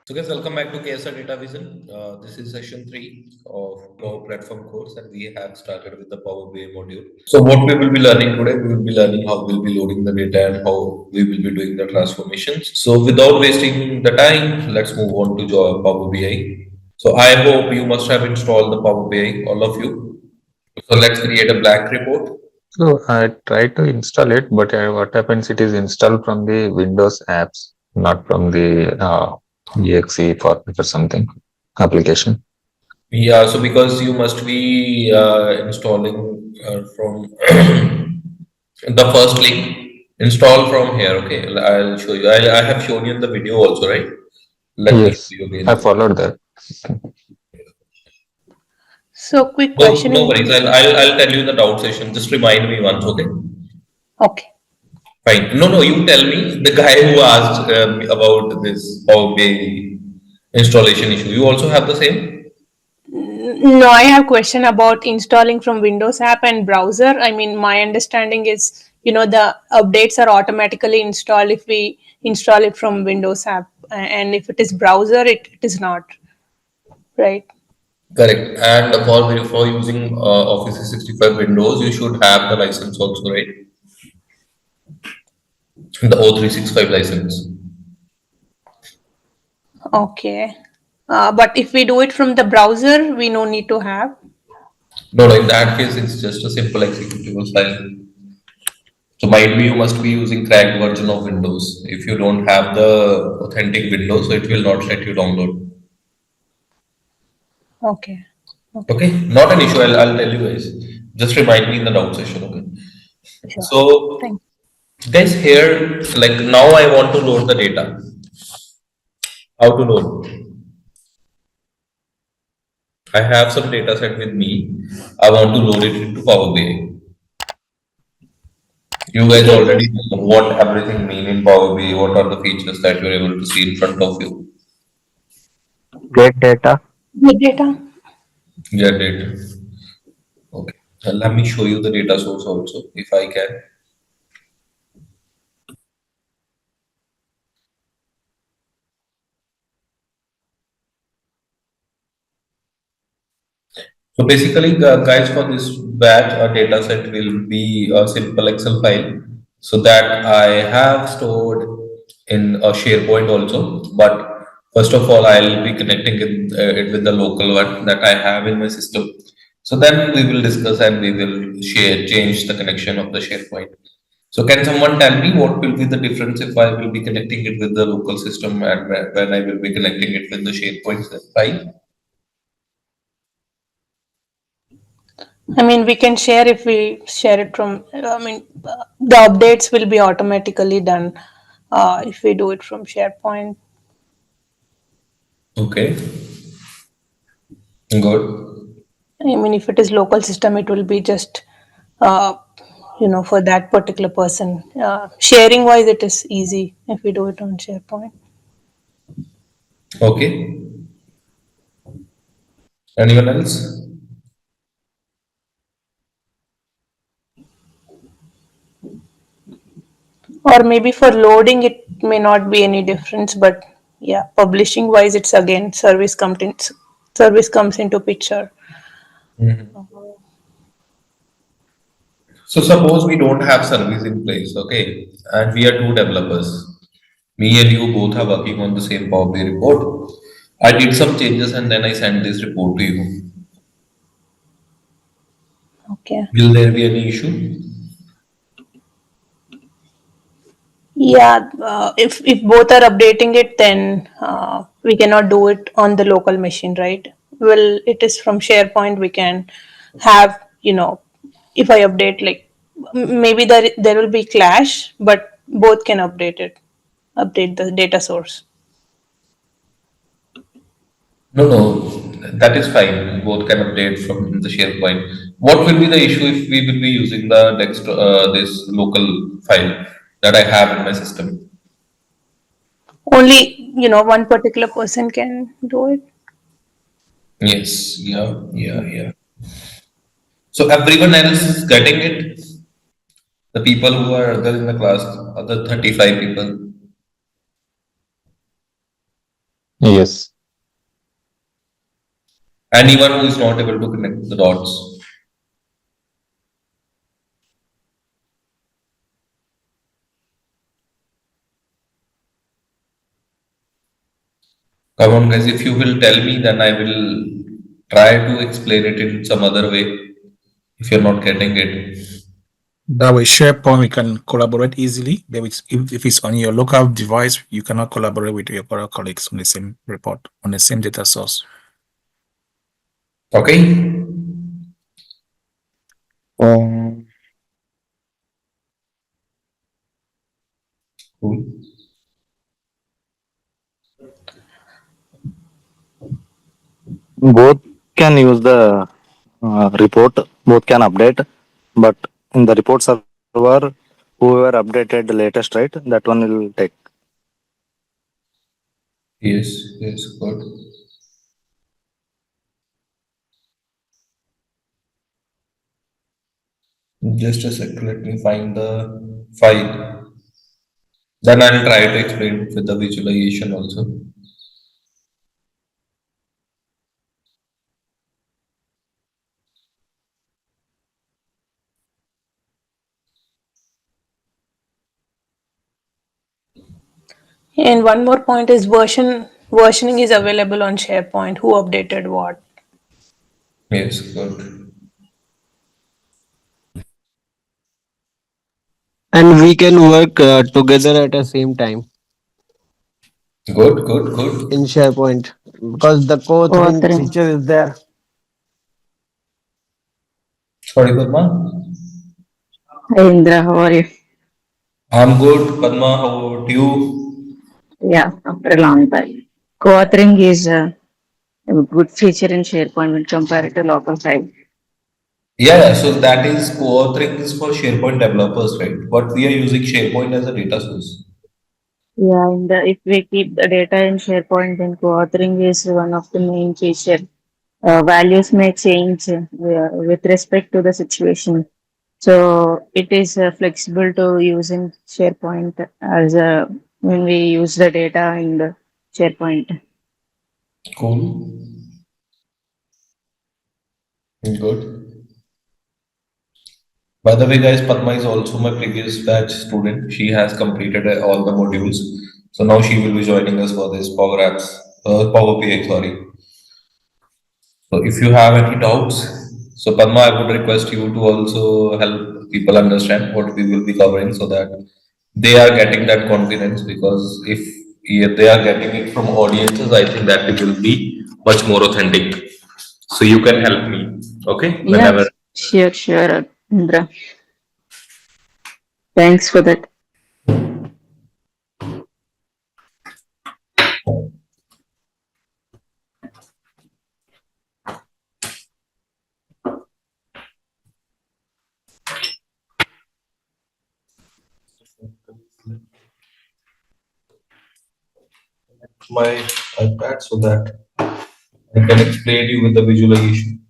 So guys, welcome back to KSR Data Vision. This is session 3 of Power Platform course, and we have started with the Power BI module. So what we will be learning today, we will be learning how we'll be loading the data and how we will be doing the transformations. So without wasting the time, let's move on to Power BI. So I hope you must have installed the Power BI, all of you. So let's create a blank report. So I try to install it, but what happens? It is installed from the Windows apps, not from the exe format or something application. Yeah, so because you must be installing from the first link, install from here. Okay, I'll show you. I have shown you in the video also, right? Let me show Yes, you I again. followed that. So quick No, question no in worries. I'll tell you in the doubt session. Just remind me once, okay? okay. Fine. No, no, you tell me. The guy who asked about this Power BI installation issue. You also have the same? No, I have question about installing from Windows app and browser. I mean, my understanding is, the updates are automatically installed if we install it from Windows app, and if it is browser, it is not, right? Correct. And for using Office 365 Windows, you should have the license also, right? The O365 license. Okay. But if we do it from the browser, we no need to have. No, no, in that case, it's just a simple executable file. So might be you must be using cracked version of Windows. If you don't have the authentic Windows, so it will not let you download. Okay. Okay. Okay, not an issue. I'll tell you guys. Just remind me in the doubt session. Okay. Sure. So Thank guys, here like now I want to load the data. How to load? I have some data set with me. I want to load it into Power BI. You guys you. already know what everything mean in Power BI. What are the features that you're able to see in front of you? Get data. Get data. Get it. Okay. Let me show you the data source also, if I can. So basically, guys, for this batch, a data set will be a simple Excel file. So that I have stored in a SharePoint also. But first of all, I'll be connecting it with the local one that I have in my system. So then we will discuss and we will change the connection of the SharePoint. So can someone tell me what will be the difference if I will be connecting it with the local system and when I will be connecting it with the SharePoint file? I mean, we can share if we share it from. The updates will be automatically done if we do it from SharePoint. Okay, good. I mean, if it is local system, it will be just, uh, for that particular person. Sharing wise, it is easy if we do it on SharePoint. Okay. Anyone else? Or maybe for loading, it may not be any difference, but yeah, publishing wise, it's again service comes into picture. Mhm. So suppose we don't have service in place, okay, and we are two developers. Me and you both are working on the same Power BI report. I did some changes and then I sent this report to you. Okay. Will there be any issue? Yeah, if both are updating it, then we cannot do it on the local machine, right? Well, it is from SharePoint. We can have, if I update, like maybe there will be clash, but both can update the data source. No, no, that is fine. Both can update from the SharePoint. What will be the issue if we will be using the this local file that I have in my system? Only, one particular person can do it. Yes, yeah, yeah, yeah. So everyone else is getting it. The people who are there in the class, other 35 people. Yes. Anyone who is not able to connect the dots. Come on, guys, if you will tell me, then I will try to explain it in some other way if you're not getting it. That way, SharePoint, we can collaborate easily. But if it's on your local device, you cannot collaborate with your other colleagues on the same report, on the same data source. Okay? Cool. Both can use the report, both can update, but in the report server, whoever updated the latest, right, that one will take. Yes, yes, good. Just a sec, let me find the file. Then I'll try to explain with the visualization also. And one more point is versioning is available on SharePoint. Who updated what? Yes, good. And we can work together at the same time Good, good, good. in SharePoint because the co-authoring feature is there. Sorry, Padma. Hey Indra, how are you? I'm good. Padma, how about you? Yeah, after a long time. Co-authoring is a good feature in SharePoint when compared to local file. Yeah, so that is co-authoring is for SharePoint developers, right? But we are using SharePoint as a data source. Yeah, and if we keep the data in SharePoint, then co-authoring is one of the main feature. Values may change with respect to the situation. So it is flexible to use in SharePoint as when we use the data in the SharePoint. Cool. Good. By the way, guys, Padma is also my previous batch student. She has completed all the modules. So now she will be joining us for this Power Apps, Power BI, sorry. So if you have any doubts, so Padma, I would request you to also help people understand what we will be covering so that they are getting that confidence because if they are getting it from audiences, I think that it will be much more authentic. So you can help me, okay? Yeah, Whenever. sure, Indra. Thanks for that. My iPad so that I can explain you with the visualization.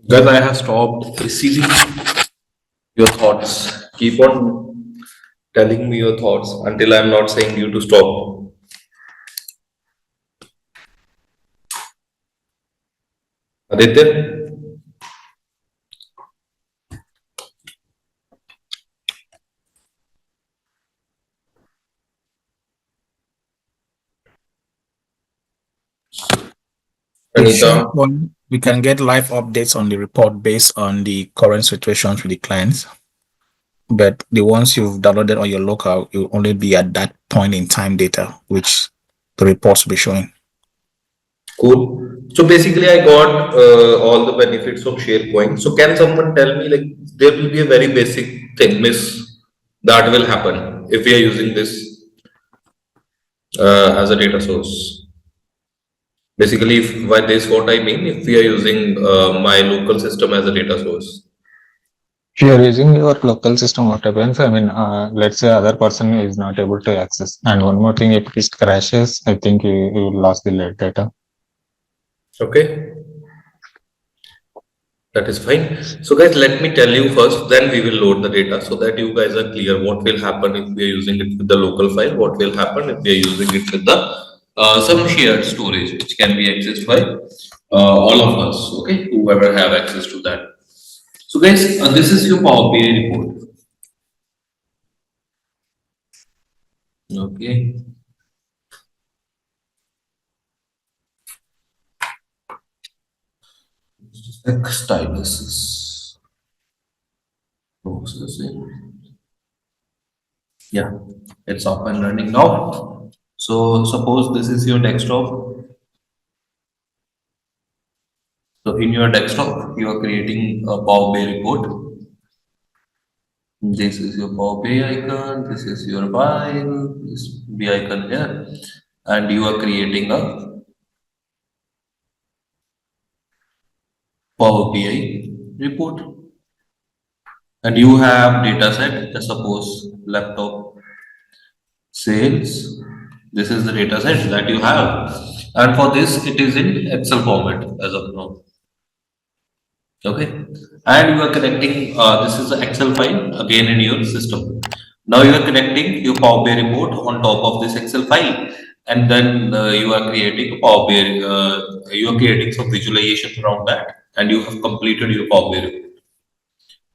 Guys, I have stopped receiving your thoughts. Keep on telling me your thoughts until I'm not saying you to stop. Aditya? With Anita? SharePoint, we can get live updates on the report based on the current situations with the clients. But the ones you've downloaded on your local, it will only be at that point in time data, which the reports will be showing. Cool. So basically, I got all the benefits of SharePoint. So can someone tell me, like, there will be a very basic thing, miss, that will happen if we are using this as a data source. Basically, if, by this, what I mean, if we are using my local system as a data source. If you're using your local system, what happens? I mean, let's say other person is not able to access. And one more thing, if it crashes, I think you will lose the data. Okay, that is fine. So guys, let me tell you first, then we will load the data so that you guys are clear what will happen if we are using it with the local file, what will happen if we are using it with the some shared storage which can be accessed by all of us, okay, whoever have access to that. So guys, this is your Power BI report. Okay. Stylus processing. Yeah, it's up and running now. So suppose this is your desktop. So in your desktop, you are creating a Power BI report. This is your Power BI icon. This is your file. This B icon here, and you are creating a Power BI report. And you have data set. Suppose laptop sales. This is the data set that you have, and for this it is in Excel format as of now. Okay, and you are connecting. This is the Excel file again in your system. Now you are connecting your Power BI report on top of this Excel file, and then you are creating a Power BI. You are creating some visualization around that, and you have completed your Power BI report.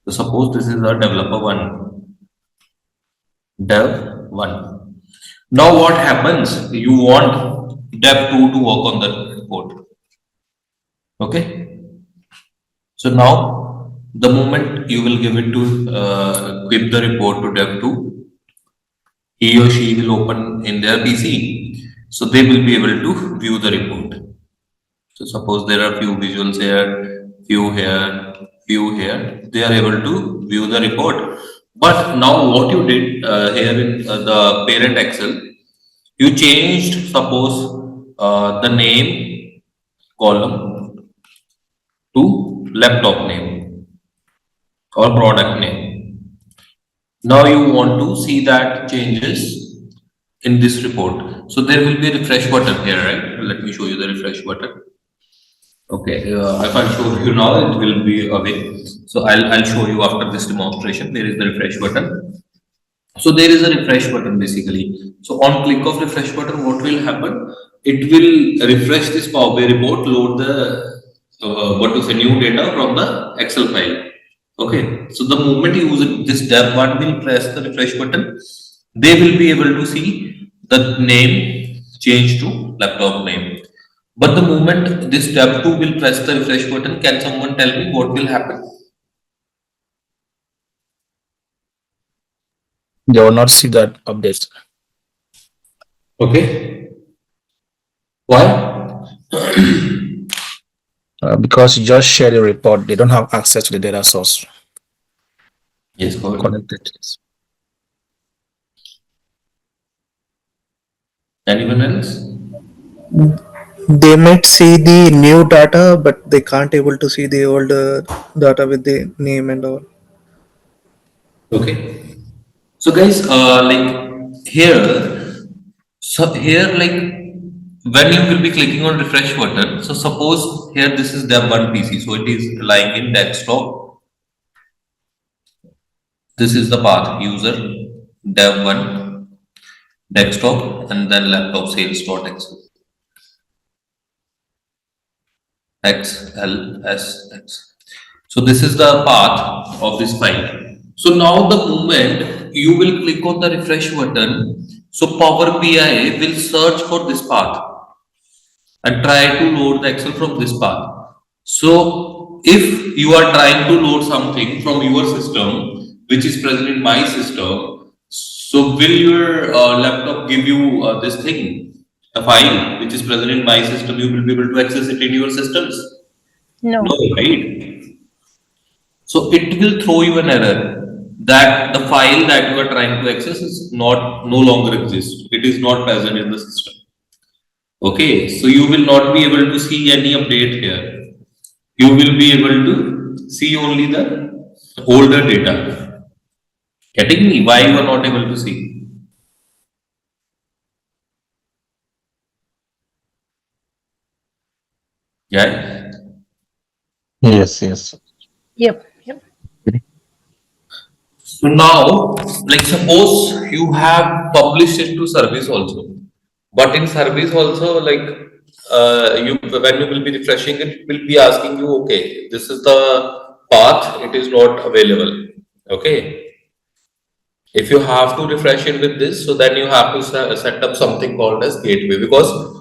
So suppose this is a developer one, dev one. Now what happens? You want dev two to work on the report. Okay. So now, the moment you will give the report to Dev2, he or she will open in their PC. So they will be able to view the report. So suppose there are few visuals here, few here, few here. They are able to view the report. But now what you did here in the parent Excel, you changed suppose the name column to laptop name or product name. Now you want to see that changes in this report. So there will be a refresh button here, right? Let me show you the refresh button. Okay, if I show you now, it will be away. So I'll show you after this demonstration. There is the refresh button. So there is a refresh button basically. So on click of refresh button, what will happen? It will refresh this Power BI report, load the what to say new data from the Excel file. Okay. So the moment you use it, this dev one will press the refresh button, they will be able to see the name change to laptop name. But the moment this dev two will press the refresh button, can someone tell me what will happen? They will not see that update Okay. Why? because you just share the report. They don't have access to the data source Yes, go ahead. connected. Anyone else? They might see the new data, but they can't able to see the older data with the name and all. Okay. So guys, like here, so here like when you will be clicking on refresh button, so suppose here this is dev one PC, so it is lying in desktop. This is the path user dev one desktop and then laptop sales.xl XLSX. So this is the path of this file. So now the moment you will click on the refresh button, so Power BI will search for this path and try to load the Excel from this path. So if you are trying to load something from your system, which is present in my system, so will your laptop give you this thing, a file which is present in my system, you will be able to access it in your systems? No, No. right? So it will throw you an error that the file that you are trying to access is not no longer exists. It is not present in the system. Okay, so you will not be able to see any update here. You will be able to see only the older data. Getting me? Why you are not able to see? Yeah. Yes, yes. Yep. Yep. So now, like suppose you have published it to service also, but in service also, like you when you will be refreshing it, it will be asking you, okay, this is the path, it is not available. Okay, if you have to refresh it with this, so then you have to set up something called as gateway, because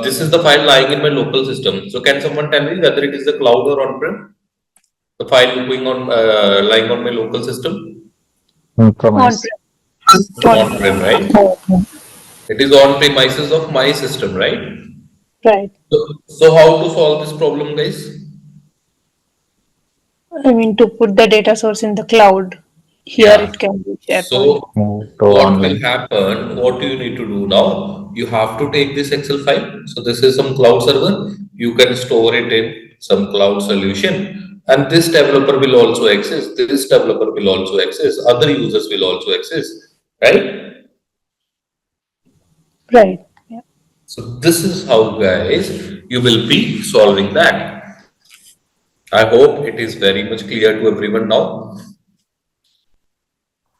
this is the file lying in my local system. So can someone tell me whether it is the cloud or on-prem? The file going on lying on my local system? On Compromise. on On-prem, right? It is on premises of my system, right? right. So how to solve this problem, guys? I mean, to put the data source in the cloud, here Yeah. it can be SharePoint. So Move to what will online. happen? What you need to do now? You have to take this Excel file. So this is some cloud server. You can store it in some cloud solution. And this developer will also access. This developer will also access. Other users will also access. Right? Right. Yeah. So this is how, guys, you will be solving that. I hope it is very much clear to everyone now.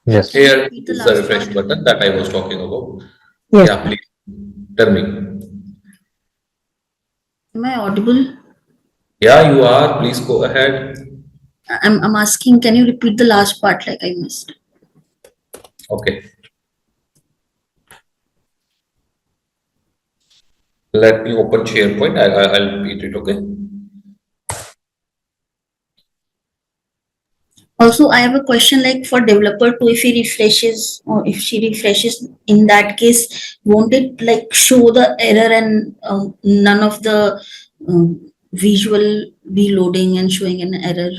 Yes. Can you Here repeat the is the last refresh part? button that I was talking about. Yes. Yeah, please tell me. Am I audible? Yeah, you are. Please go ahead. I'm asking, can you repeat the last part like I missed? Okay. Let me open SharePoint. I'll repeat it. Okay. Also, I have a question like for developer too, if he refreshes or if she refreshes, in that case, won't it like show the error and none of the visual be loading and showing an error?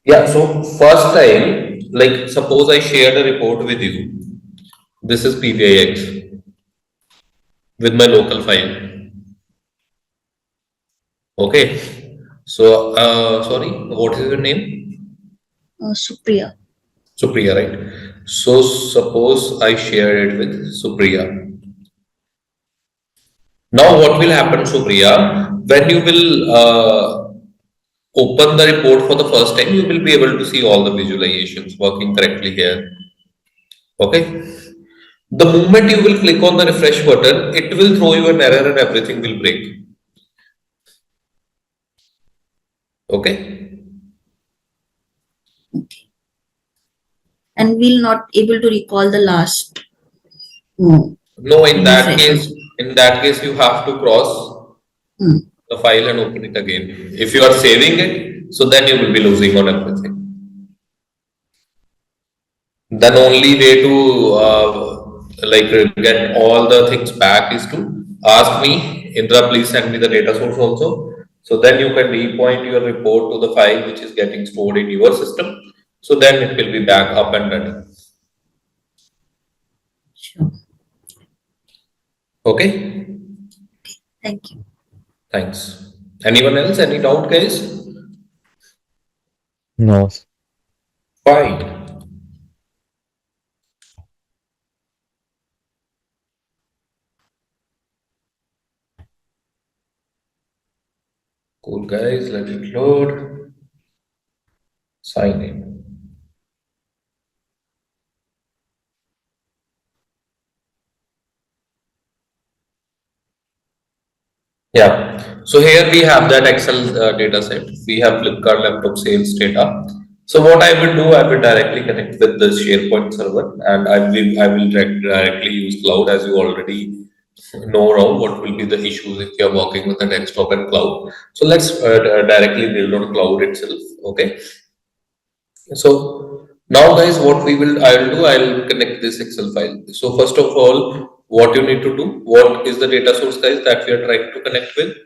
Yeah. So first time, like suppose I shared a report with you. This is PBIX with my local file. Okay. So sorry, what is your name? Supriya. Supriya, right? So suppose I share it with Supriya. Now what will happen, Supriya? When you will open the report for the first time, you will be able to see all the visualizations working correctly here. Okay. The moment you will click on the refresh button, it will throw you an error and everything will break. Okay. Okay. And we'll not able to recall the last No, refresh. in that case, you have to cross Hmm. the file and open it again. If you are saving it, so then you will be losing on everything. Then only way to like get all the things back is to ask me, Indra, please send me the data source also. So then you can repoint your report to the file which is getting stored in your system. So then it will be back up and running. Sure. Okay, Thank you. thanks. Anyone else? Any doubt, guys? No. Fine. Cool, guys. Let it load. Sign in. Yeah. So here we have that Excel data set. We have Flipkart laptop sales data. So what I will do, I will directly connect with the SharePoint server, and I will directly use cloud, as you already know now what will be the issues if you are working with the desktop and cloud. So let's directly build on cloud itself. Okay. So now, guys, what I will do, I'll connect this Excel file. So first of all, what you need to do, what is the data source, guys, that we are trying to connect with?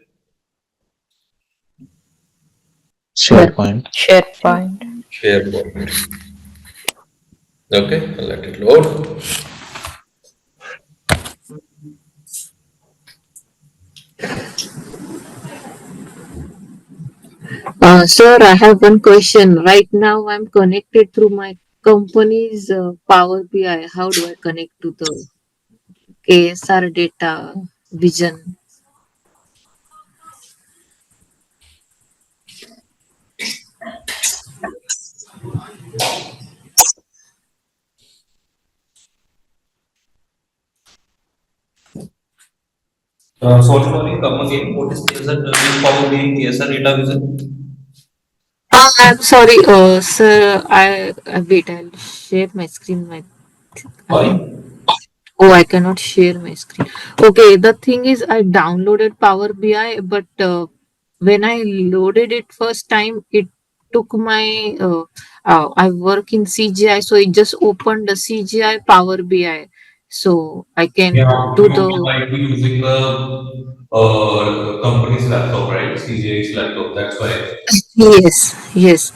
SharePoint. SharePoint. SharePoint. Okay, I'll let it load. Sir, I have one question. Right now, I'm connected through my company's Power BI. How do I connect to the KSR Data Vision? Sorry, come again. What is KSR? Power BI, KSR Data Vision? I'm sorry, sir. Wait. I'll share my screen. I Sorry? think. Oh, I cannot share my screen. Okay, the thing is, I downloaded Power BI, but when I loaded it first time, it took my. I work in CGI, so it just opened the CGI Power BI, so I can Yeah, do you the. might be using the company's laptop, right? CJ's laptop. That's why. Yes, yes.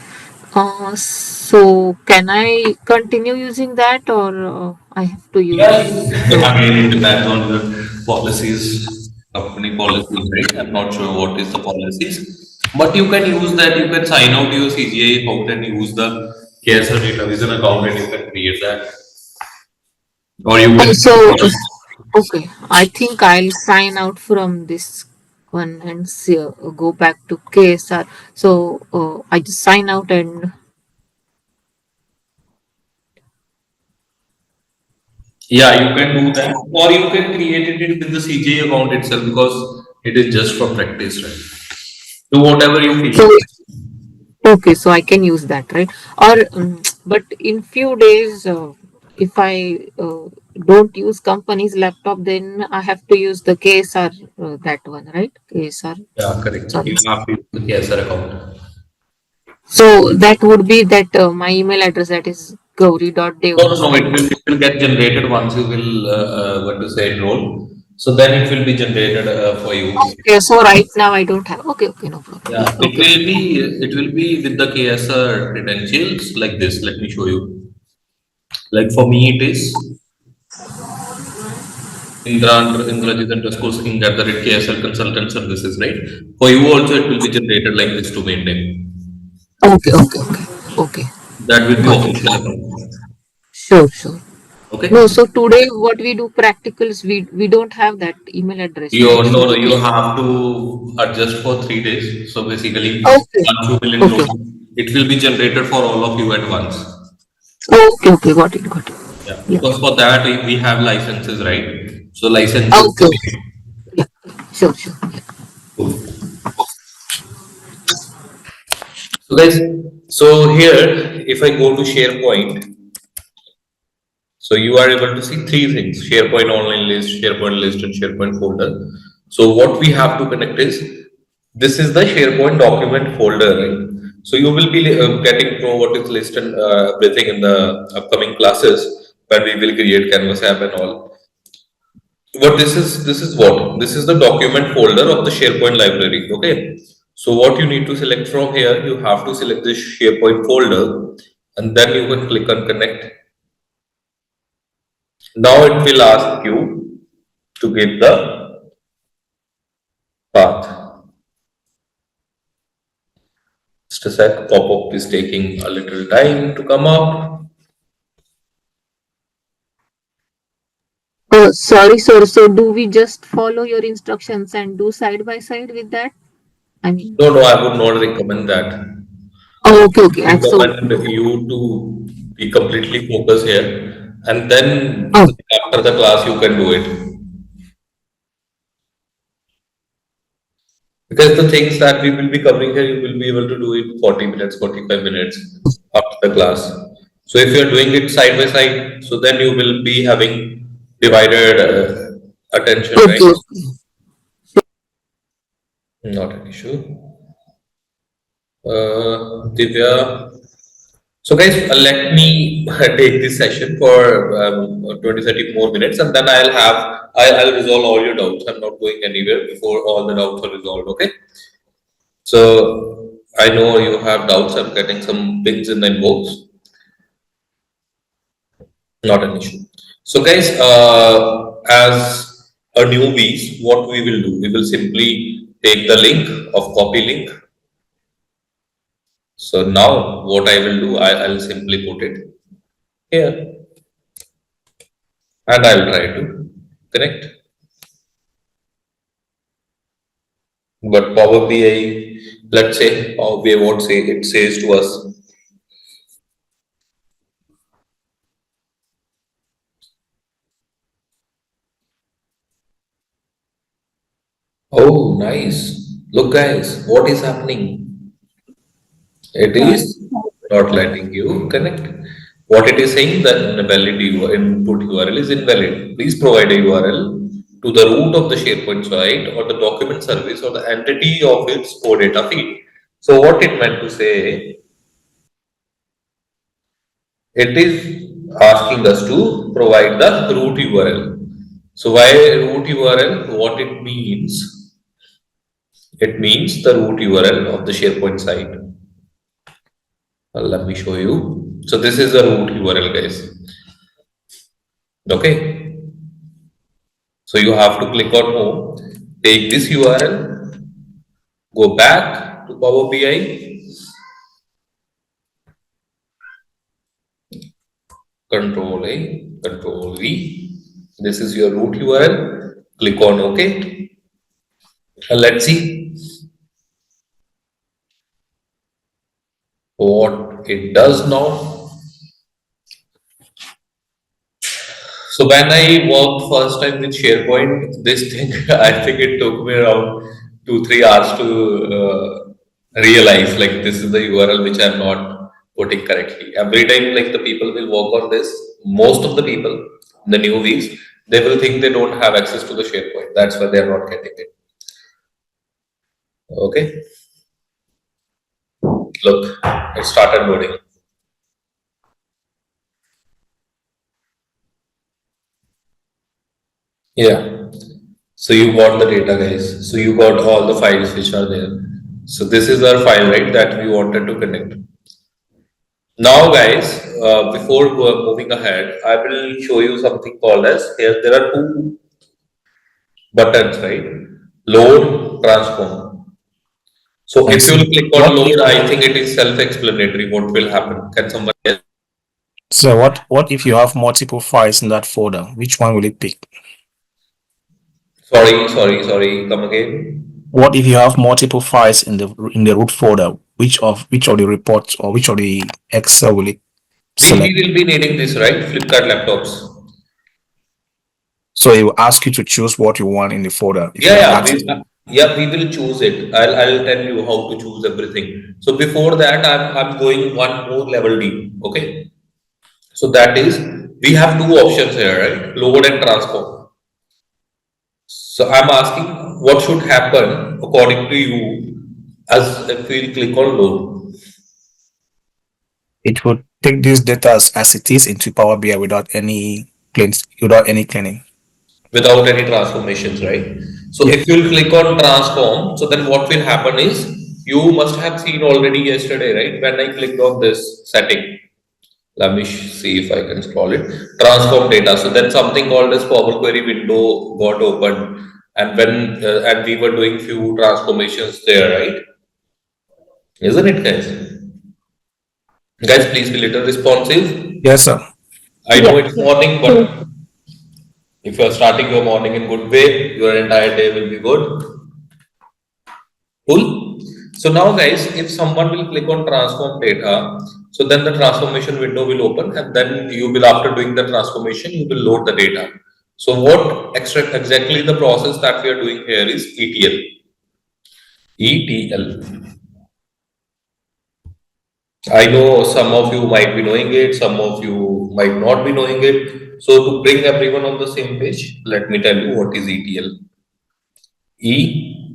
So can I continue using that, or I have to Yeah, use the? again, it depends on the policies, company policies, right? I'm not sure what is the policies, but you can use that. You can sign out your CGI account and use the KSR Data Vision account, and you can create that, or you Oh, can. so okay, I think I'll sign out from this one and see, go back to KSR. So I just sign out and Yeah, you can do that, or you can create it with the CGI account itself because it is just for practice, right? Do whatever you so feel. okay, so I can use that, right? Or but in few days, if I don't use company's laptop, then I have to use the KSR, that one, right? KSR. Yeah, correct. Sorry. You have to use the KSR account. So that would be that my email address, that is No, gauri.dev no, no. at. It will get generated once you will what to say enroll. So then it will be generated for you. Okay, so right now I don't have. Okay, okay, no problem. Yeah, Yeah, okay. it will be with the KSR credentials like this. Let me show you. Like for me, it is Indrajit underscore Singh at the rate KSR Consultant Services, right? For you also, it will be generated like this domain name. Okay, okay, okay, okay. That will be Got it. official account. Sure, sure. No, Okay. so today what we do practicals, we don't have that email address, You right? no, no, So you have to adjust for 3 days. So basically, okay, once you will okay, enroll, it will be generated for all of you at once. okay, okay. Got it. Yeah, Yeah. because for that we have licenses, right? So licenses. Okay. Yeah. Sure, sure. Yeah. Cool. So guys, so here, if I go to SharePoint, so you are able to see three things: SharePoint online list, and SharePoint folder. So what we have to connect is this is the SharePoint document folder, right? So you will be getting to know what is list and everything in the upcoming classes when we will create Canvas app and all. But this is the document folder of the SharePoint library. Okay. So what you need to select from here, you have to select this SharePoint folder, and then you can click on connect. Now it will ask you to give the path. Just a sec, pop-up is taking a little time to come up. Sorry, sir. So do we just follow your instructions and do side by side with that? I mean, No, no, I would not recommend that. oh, okay, okay. So, Recommend you to be completely focused here, and then oh, after the class you can do it. Because the things that we will be covering here, you will be able to do it 40 minutes, 45 minutes after the class. So if you're doing it side by side, so then you will be having divided attention, right? okay. Not an issue. Divya. So guys, let me take this session for 20, 30 more minutes, and then I'll resolve all your doubts. I'm not going anywhere before all the doubts are resolved, okay? So I know you have doubts. I'm getting some pings in the inbox. Not an issue. So guys, as a newbies, what we will do, we will simply take the link of copy link. So now what I will do, I'll simply put it here and I'll try to connect. But Power BI, let's say Power BI, what say it says to us. Oh, nice. Look, guys, what is happening? It Yeah. is not letting you connect. What it is saying that invalid input URL is invalid. Please provide a URL to the root of the SharePoint site or the document service or the entity of its core data feed. So what it meant to say, it is asking us to provide the root URL. So why root URL? What it means? It means the root URL of the SharePoint site. Let me show you. So this is the root URL, guys. Okay. So you have to click on home, take this URL, go back to Power BI, Control A, Control V. This is your root URL. Click on OK. And let's see what it does now. So when I worked first time with SharePoint, this thing, I think it took me around 2-3 hours to realize like this is the URL which I'm not putting correctly. Every time like the people will work on this, most of the people, the newbies, they will think they don't have access to the SharePoint. That's why they're not getting it. Okay. Look, it started loading. Yeah. So you got the data, guys. So you got all the files which are there. So this is our file, right, that we wanted to connect. Now, guys, before moving ahead, I will show you something called as here. There are two buttons, right? Load, transform. So if you click on load, I think it is self-explanatory. What will happen? Can someone guess? So what if you have multiple files in that folder? Which one will it pick? Sorry. Come again. What if you have multiple files in the root folder? Which of the reports or which of the Excel will it We select? will be needing this, right? Flipkart laptops. So it will ask you to choose what you want in the folder. If you Yeah, have yeah, access. we will choose it. I'll tell you how to choose everything. So before that, I'm going one more level deep. Okay. So that is, we have two options here, right? Load and transform. So I'm asking what should happen according to you as if we click on load It would take this data as it is into Power BI without any cleaning. without any transformations, right? So Yeah. if you'll click on transform, so then what will happen is you must have seen already yesterday, right? When I clicked on this setting, let me see if I can scroll it. Transform data. So then something called as Power Query window got opened, and when and we were doing few transformations there, right? Isn't it, guys? Guys, please be little responsive. Yes, sir. I know Yeah. it's morning, but if you are starting your morning in good way, your entire day will be good. Cool. So now, guys, if someone will click on transform data, so then the transformation window will open, and then you will, after doing the transformation, you will load the data. So what exactly the process that we are doing here is ETL. ETL. I know some of you might be knowing it, some of you might not be knowing it. So to bring everyone on the same page, let me tell you what is ETL. ETL.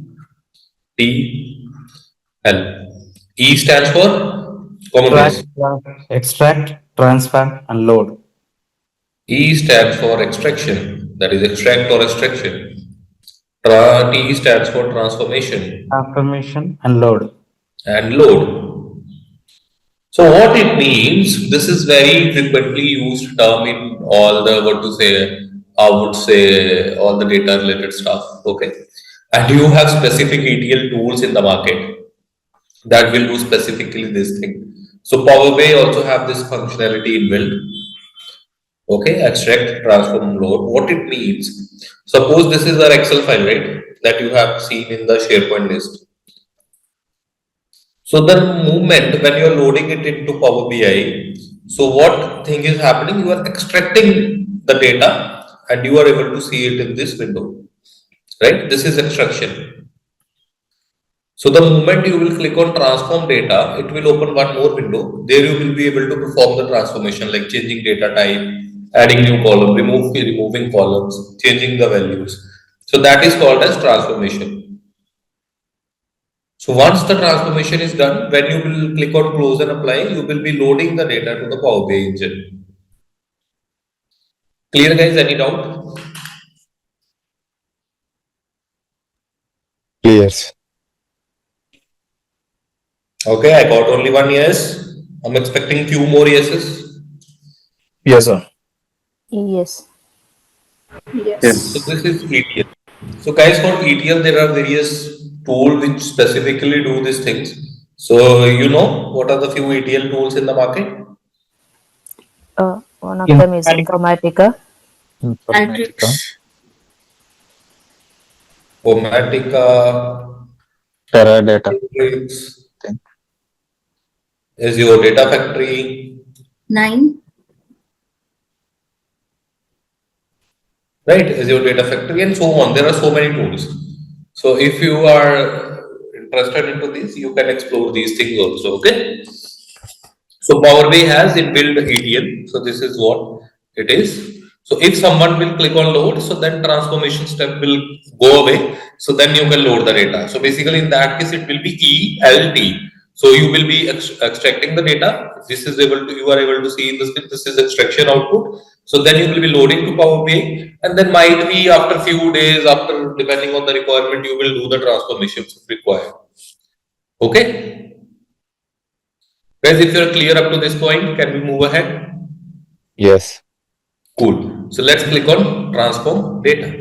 E stands for common base. Extract, transfer, and load. E stands for extraction, that is extract or extraction. T stands for transformation Transformation and load. and load. So what it means, this is very frequently used term in all the, what to say, I would say all the data related stuff. Okay. And you have specific ETL tools in the market that will do specifically this thing. So Power BI also have this functionality inbuilt. Okay, extract, transform, load. What it means, suppose this is our Excel file, right? That you have seen in the SharePoint list. So the movement when you are loading it into Power BI, so what thing is happening? You are extracting the data and you are able to see it in this window. right? This is extraction. So the moment you will click on transform data, it will open one more window. There you will be able to perform the transformation like changing data type, adding new column, removing columns, changing the values. So that is called as transformation. So once the transformation is done, when you will click on close and apply, you will be loading the data to the Power BI engine. Clear guys, any doubt? Clear. Okay, I got only one yes. I'm expecting few more yeses. Yes, sir. Yes. So this is ETL. So guys, for ETL, there are various tools which specifically do these things. So you know what are the few ETL tools in the market? One of them is Informatica. Analytics. Informatica, Teradata. Analytics, Azure Data Factory, 9. right? Azure Data Factory and so on. There are so many tools. So if you are interested into this, you can explore these things also. Okay. So Power BI has inbuilt ETL. So this is what it is. So if someone will click on load, so then transformation step will go away. So then you can load the data. So basically in that case, it will be ELT. So you will be extracting the data. This is able to, you are able to see in the script, this is extraction output. So then you will be loading to Power BI, and then might be after few days, after depending on the requirement, you will do the transformations if required. Okay. Guys, if you're clear up to this point, can we move ahead? Yes. Cool. So let's click on transform data.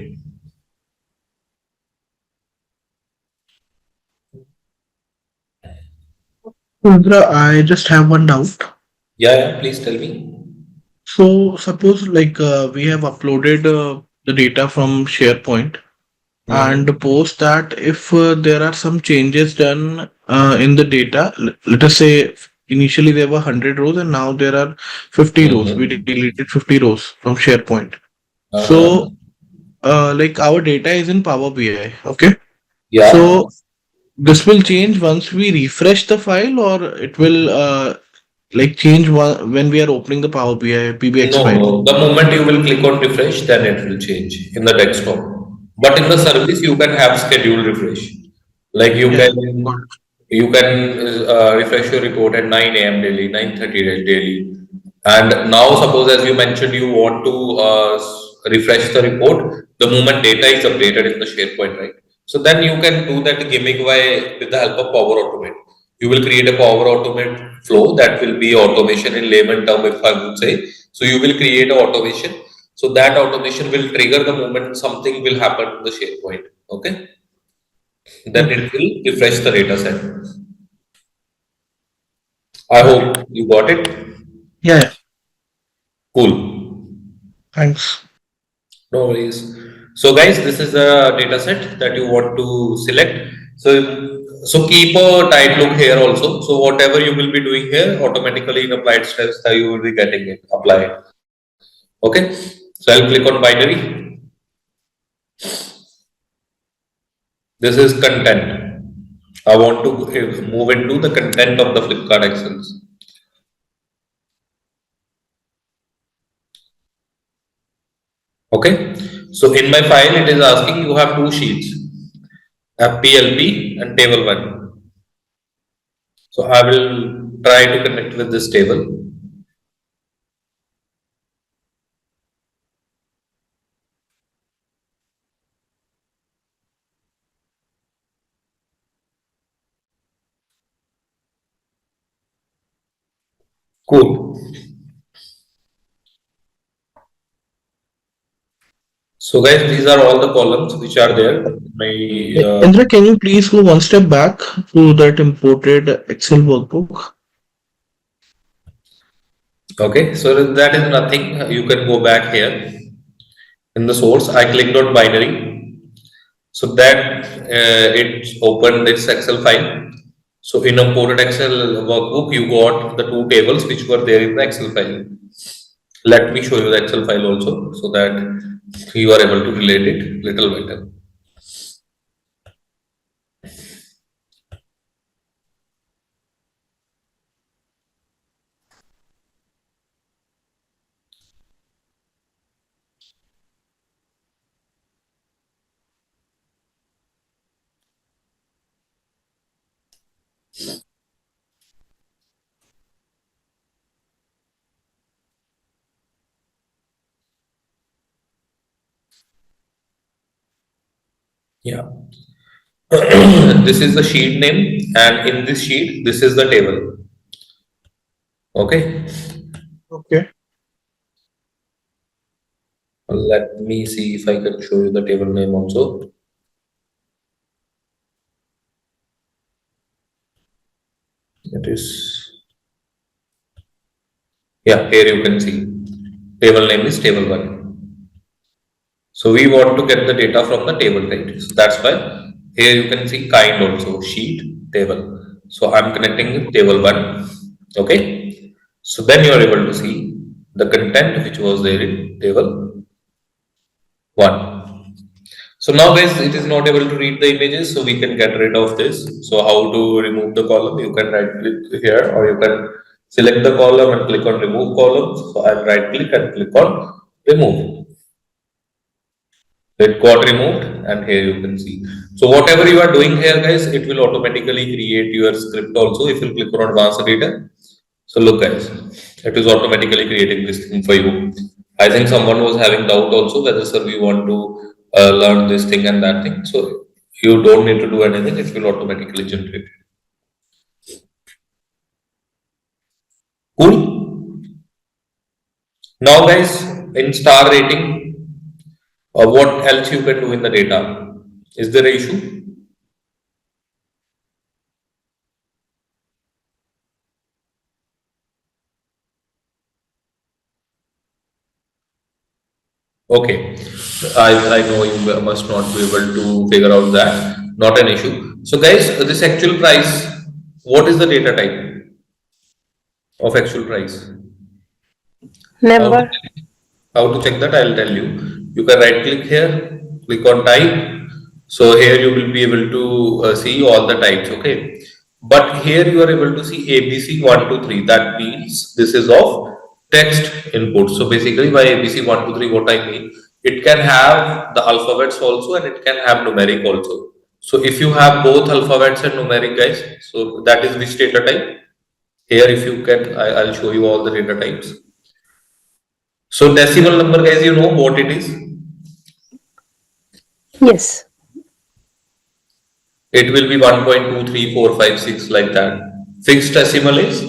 Rudra, I just have one doubt. Yeah, please tell me. So suppose like we have uploaded the data from SharePoint, and post that if there are some changes done in the data, let us say initially there were 100 rows and now there are 50 rows. We deleted 50 rows from SharePoint. So like our data is in Power BI. Okay. Yeah. So this will change once we refresh the file, or it will like change when we are opening the Power BI PBX No, file. no. The moment you will click on refresh, then it will change in the desktop. But in the service, you can have scheduled refresh. Like you Yeah. can refresh your report at 9 a.m. daily, 9:30 daily. And now, suppose as you mentioned, you want to refresh the report the moment data is updated in the SharePoint, right? So then you can do that gimmick by with the help of Power Automate. You will create a Power Automate flow that will be automation in layman term, if I would say. So you will create an automation. So that automation will trigger the moment something will happen in the SharePoint. Okay. Then it will refresh the data set. I hope you got it. Yeah. Cool. Thanks. No worries. So guys, this is the data set that you want to select. So keep a tight look here also. So whatever you will be doing here, automatically in applied steps that you will be getting it applied. Okay. So I'll click on binary. This is content. I want to move into the content of the Flipkart Excels. Okay. So in my file, it is asking you have two sheets, PLP and table 1. So I will try to connect with this table. Cool. So guys, these are all the columns which are there. Indra, can you please go one step back to that imported Excel workbook? Okay, so that is nothing. You can go back here in the source. I clicked on binary. So that it opened this Excel file. So in imported Excel workbook, you got the two tables which were there in the Excel file. Let me show you the Excel file also so that you are able to relate it little better. Yeah. This is the sheet name, and in this sheet, this is the table. Okay. Okay. Let me see if I can show you the table name also. It is, yeah, here you can see. Table name is table 1. So we want to get the data from the table, right? So that's why here you can see kind also, sheet, table. So I'm connecting with table 1. Okay. So then you are able to see the content which was there in table 1. So now guys, it is not able to read the images, so we can get rid of this. So how to remove the column? You can right click here, or you can select the column and click on remove column. So I'll right click and click on remove. It got removed, and here you can see. So whatever you are doing here guys, it will automatically create your script also if you click on advanced data. So look guys, it is automatically creating this thing for you. I think someone was having doubt also whether sir we want to learn this thing and that thing. So you don't need to do anything, it will automatically generate. Cool. Now guys, in star rating, what else you can do in the data? Is there an issue? Okay, I know you must not be able to figure out that. Not an issue. So guys, this actual price, what is the data type of actual price? How to Number. check, how to check that? I'll tell you. You can right click here, click on type. So here you will be able to see all the types. Okay, but here you are able to see ABC 1 2 3. That means this is of text input. So basically, by ABC 1 2 3, what I mean, it can have the alphabets also and it can have numeric also. So if you have both alphabets and numeric, guys, so that is which data type? Here, if you can, I'll show you all the data types. So decimal number, guys, you know what it is? Yes. It will be 1.23456 like that. Fixed decimal is,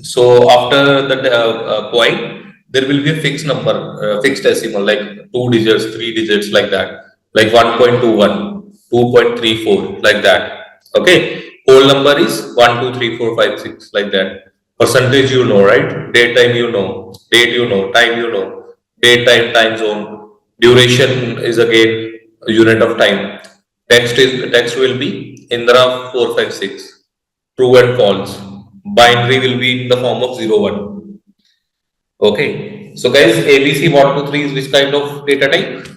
so after the point, there will be a fixed number, fixed decimal like 2 digits, 3 digits like that, like 1.21, 2.34 like that. Okay, whole number is 1 2 3 4 5 6 like that. Percentage you know, right? Date time you know, date you know, time you know, date time, time zone. Duration is again a unit of time. Text will be Indra 456. True and false. Binary will be in the form of 0 1. Okay. So guys, ABC 1 2 3 is which kind of data type?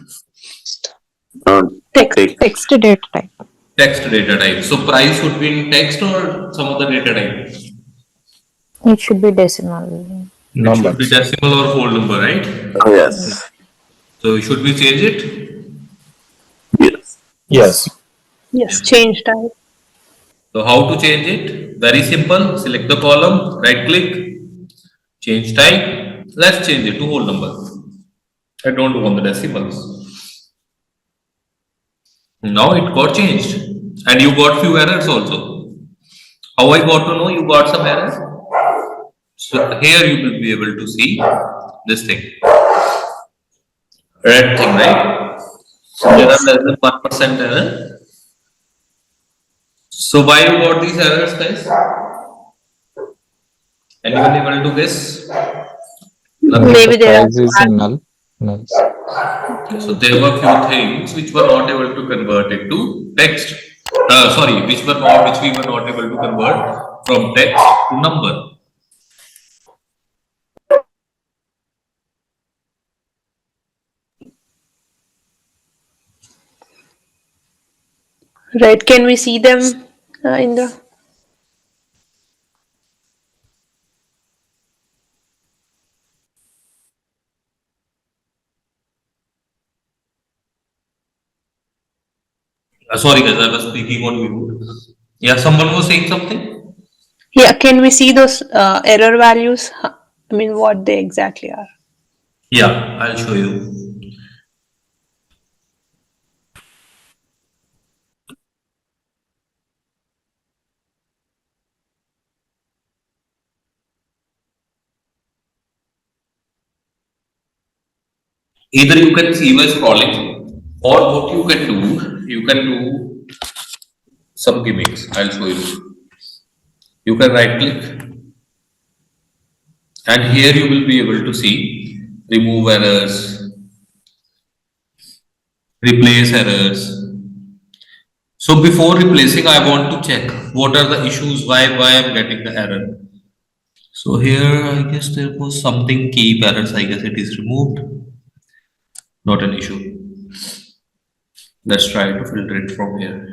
Text data type. Text data type. So price would be in text or some other data type? It should be decimal. It should be Numbers. decimal or whole number, right? Yes. So should we change it? Yes. Yes. Yes, change type. So how to change it? Very simple. Select the column, right click, change type. Let's change it to whole number. I don't want the decimals. Now it got changed. And you got few errors also. How I got to know you got some errors? So here you will be able to see this thing. Red thing, right? So there are less than 1% error. So why you got these errors, guys? Anyone able to guess? Maybe there are Price is in null. Null. So there were few things which were not able to convert it to text. Sorry, which we were not able to convert from text to number. right. Can we see them, Indra? Sorry guys, I was speaking on mute. Yeah, someone was saying something. Yeah, can we see those error values? I mean, what they exactly are. Yeah, I'll show you. Either you can see by scrolling, or what you can do some gimmicks. I'll show you. You can right click, and here you will be able to see remove errors, replace errors. So before replacing, I want to check what are the issues, why I'm getting the error. So here, I guess there was something keep errors. I guess it is removed, not an issue. Let's try to filter it from here.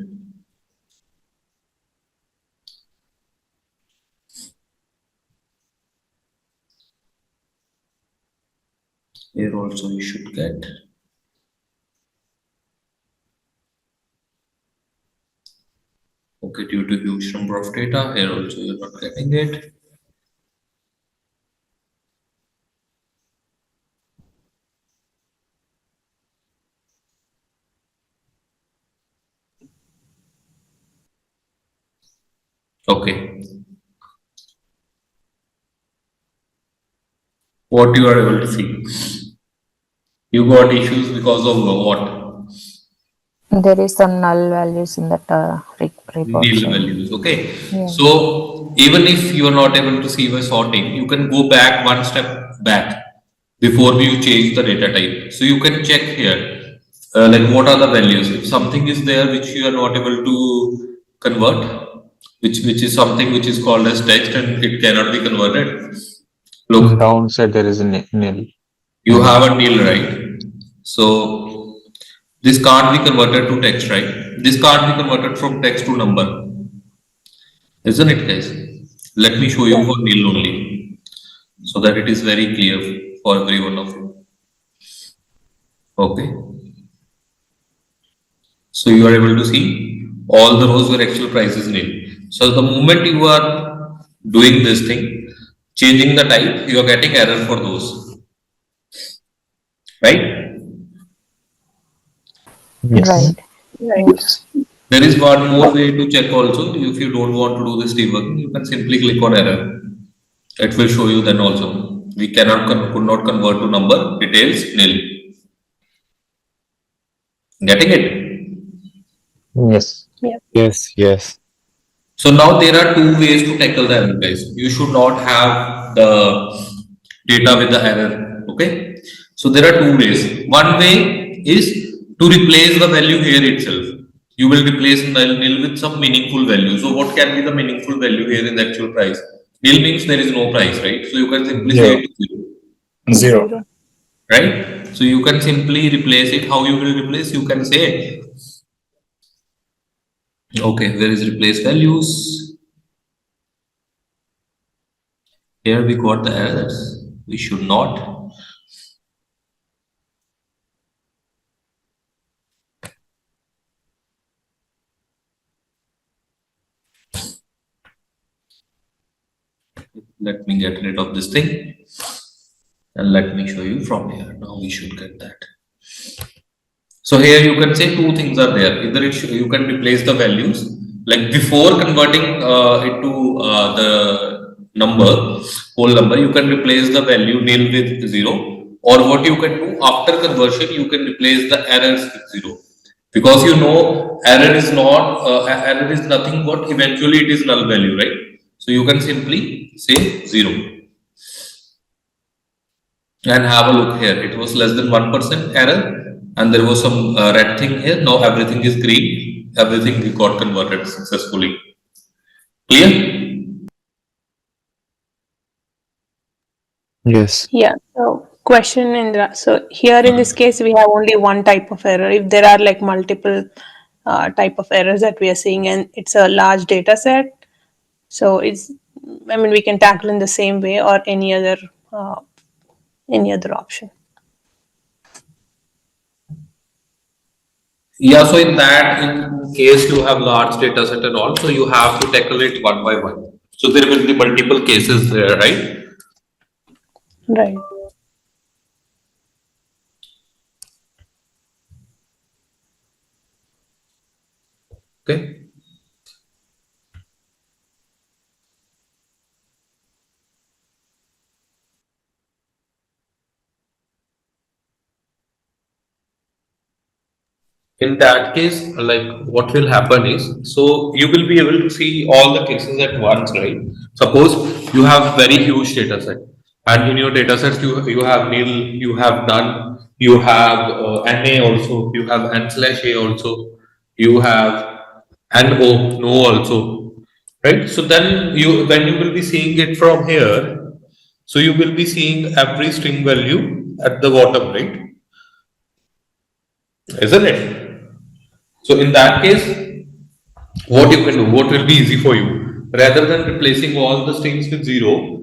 Here also you should get. Okay, due to huge number of data, here also you're not getting it. Okay. What you are able to see? You got issues because of what? There is some null values in that report Nil showing. values. Okay. Yeah. So even if you are not able to see by sorting, you can go back one step back before you change the data type. So you can check here, like what are the values. If something is there which you are not able to convert, which is something which is called as text and it cannot be converted. Look, Downside there is a nil. you have a nil, right? So this can't be converted to text, right? This can't be converted from text to number, isn't it, guys? Let me show you for nil only, so that it is very clear for every one of you. Okay. So you are able to see all the rows where actual price is nil. So the moment you are doing this thing, changing the type, you are getting error for those, right? Yes. Right. Right. There is one more way to check also. If you don't want to do this debugging, you can simply click on error. It will show you then also. We could not convert to number, details, nil. Getting it? Yes. Yes. Yes. So now there are two ways to tackle the error, guys. You should not have the data with the error. Okay. So there are two ways. One way is to replace the value here itself. You will replace nil with some meaningful value. So what can be the meaningful value here in the actual price? Nil means there is no price, right? So you can simply say Zero. it to zero, Zero. Zero. right? So you can simply replace it. How you will replace? You can say, okay, where is replace values? Here we got the errors. We should not. Let me get rid of this thing and let me show you from here. Now we should get that. So here you can say two things are there. Either you can replace the values, like before converting it to the number, whole number, you can replace the value nil with zero. Or what you can do after conversion, you can replace the errors with zero. Because you know error is not error is nothing but eventually it is null value, right? So you can simply say zero and have a look here. It was less than 1% error, and there was some red thing here. Now everything is green. Everything we got converted successfully. Clear? Yes. Yeah. So question, Indra. So here in this case, we have only one type of error. If there are like multiple type of errors that we are seeing, and it's a large data set, so it's, I mean, we can tackle in the same way or uh, any other option. Yeah. So in case you have large data set and all, so you have to tackle it one by one. So there will be multiple cases there, right? Right. Okay. In that case, like what will happen is, so you will be able to see all the cases at once, right? Suppose you have very huge data set, and in your data sets you have nil, you have none, you have NA also, you have N/A also, you have NO, no also, right? So then you, when you will be seeing it from here, so you will be seeing every string value at the bottom, right? Isn't it? So in that case, what you can do, what will be easy for you, rather than replacing all the strings with zero,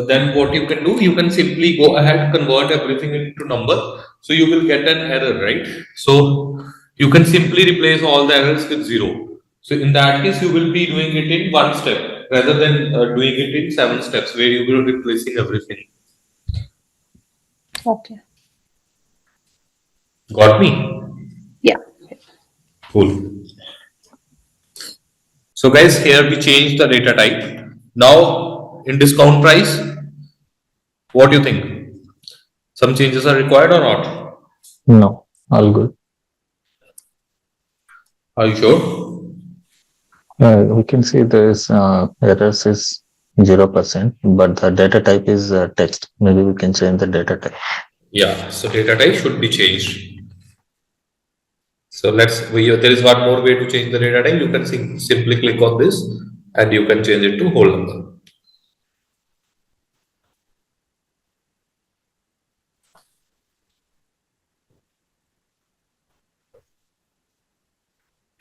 then what you can do, you can simply go ahead, convert everything into number, so you will get an error, right? So you can simply replace all the errors with zero. So in that case, you will be doing it in one step rather than doing it in 7 steps where you will be replacing everything. Okay. Got me? Yeah. Cool. So guys, here we change the data type. Now in discount price, what do you think? Some changes are required or not? No, all good. Are you sure? We can see this errors is 0%, but the data type is text. Maybe we can change the data type. Yeah, so data type should be changed. So there is one more way to change the data type. You can simply click on this and you can change it to whole number.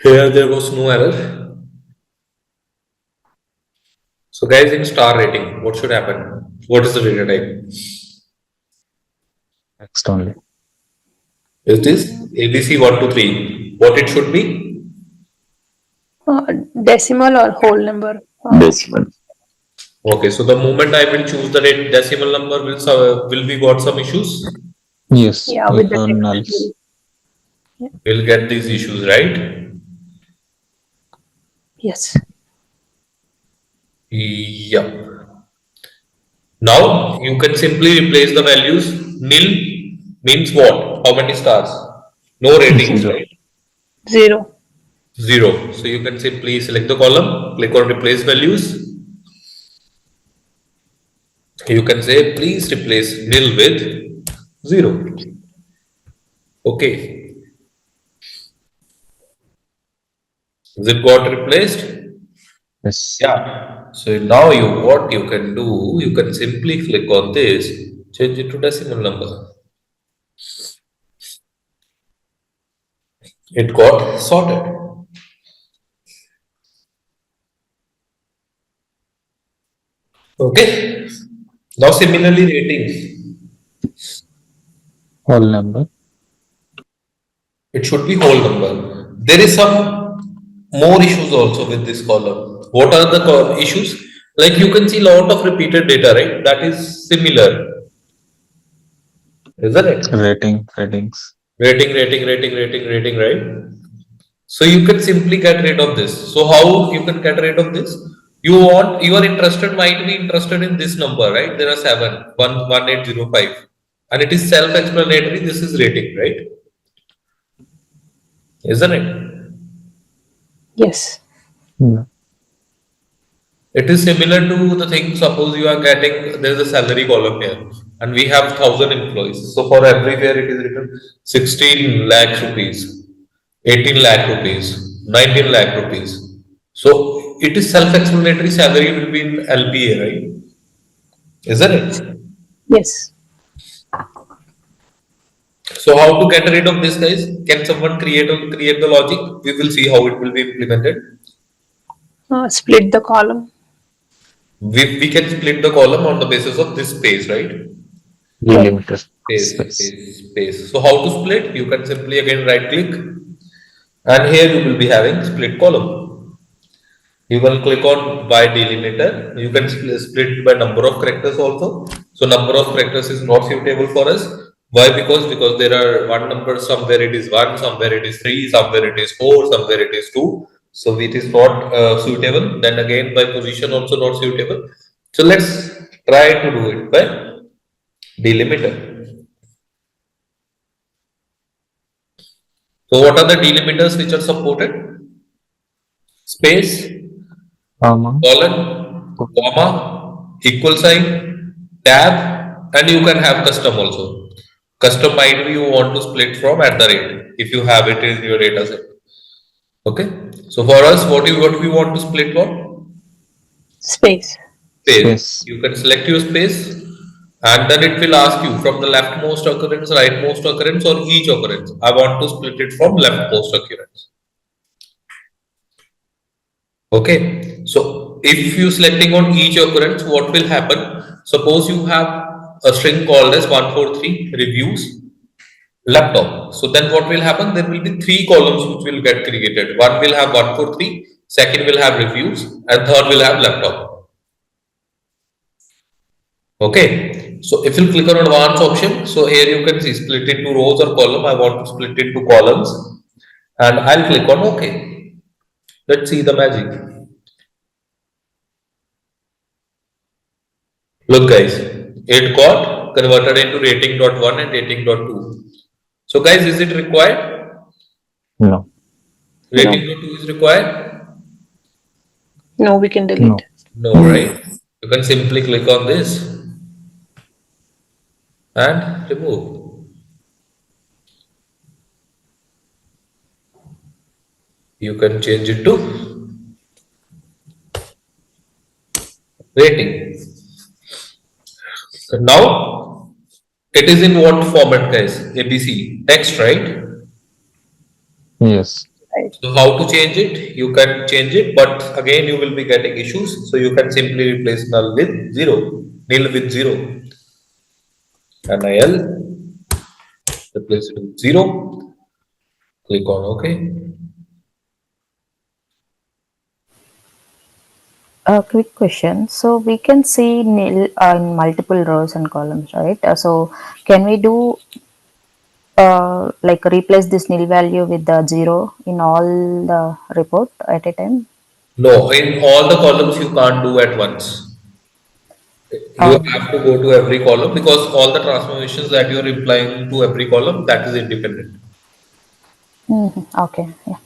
Here there was no error. So guys, in star rating, what should happen? What is the data type? Text only. It is ABC 123. What it should be? Decimal or whole number? Decimal. Okay, so the moment I will choose the decimal number, will we got some issues? Yes, Yeah, with the nulls. text. We'll get these issues, right? Yes. Yeah. Now you can simply replace the values. Nil means what? How many stars? No ratings, Zero. right? 0. Zero. So you can simply select the column, click on replace values. You can say please replace nil with 0. Okay. Is it got replaced? Yes. Yeah. So now what you can do, you can simply click on this, change it to decimal number. It got sorted. Okay. Now similarly ratings. Whole number. It should be whole number. There is some more issues also with this column. What are the issues? Like you can see lot of repeated data, right? That is similar, isn't it? Ratings. Rating, right? So you can simply get rid of this. So how you can get rid of this? You are interested, might be interested in this number, right? There are 7, 1, 1, 8, 0, 5, and it is self-explanatory. This is rating, right? Isn't it? Yes. No. It is similar to the thing. Suppose you are getting, there is a salary column here, and we have 1,000 employees. So for everywhere it is written 16 lakh rupees, 18 lakh rupees, 19 lakh rupees. So it is self-explanatory. Salary will be in LPA, right? Isn't it? Yes. So how to get rid of this, guys? Can someone create the logic? We will see how it will be implemented. Split the column. We can split the column on the basis of this space, right? Delimiter Space, space. So how to split? You can simply again right click, and here you will be having split column. You can click on by delimiter. You can split by number of characters also. So number of characters is not suitable for us. Why? Because there are one number, somewhere it is 1, somewhere it is 3, somewhere it is 4, somewhere it is 2. So it is not suitable. Then again by position also not suitable. So let's try to do it by delimiter. So what are the delimiters which are supported? Space, colon, comma, equal sign, tab, and you can have custom also. Custom might be you want to split from at the rate if you have it in your data set. Okay. So for us, what we want to split from? Space. Space. You can select your space, and then it will ask you from the leftmost occurrence, rightmost occurrence, or each occurrence. I want to split it from leftmost occurrence. Okay, so if you selecting on each occurrence, what will happen? Suppose you have a string called as 143 reviews laptop. So then what will happen? There will be three columns which will get created. One will have 143, second will have reviews, and third will have laptop. Okay, so if you click on advanced option, so here you can see split into rows or column. I want to split into columns, and I'll click on OK. Let's see the magic. Look guys, it got converted into rating.1 and rating.2. So guys, is it required? No. Rating.2 is required? No, we can delete. No, right? You can simply click on this and remove. You can change it to rating. So now it is in what format, guys? ABC text, right? Yes. So how to change it? You can change it, but again you will be getting issues. So you can simply replace null with zero, nil with zero. NIL, replace it with zero. Click on OK. A quick question. So we can see nil in multiple rows and columns, right? So can we do like replace this nil value with the zero in all the report at a time? No, in all the columns you can't do at once. You have to go to every column because all the transformations that you are implying to every column, that is independent. Okay, yeah.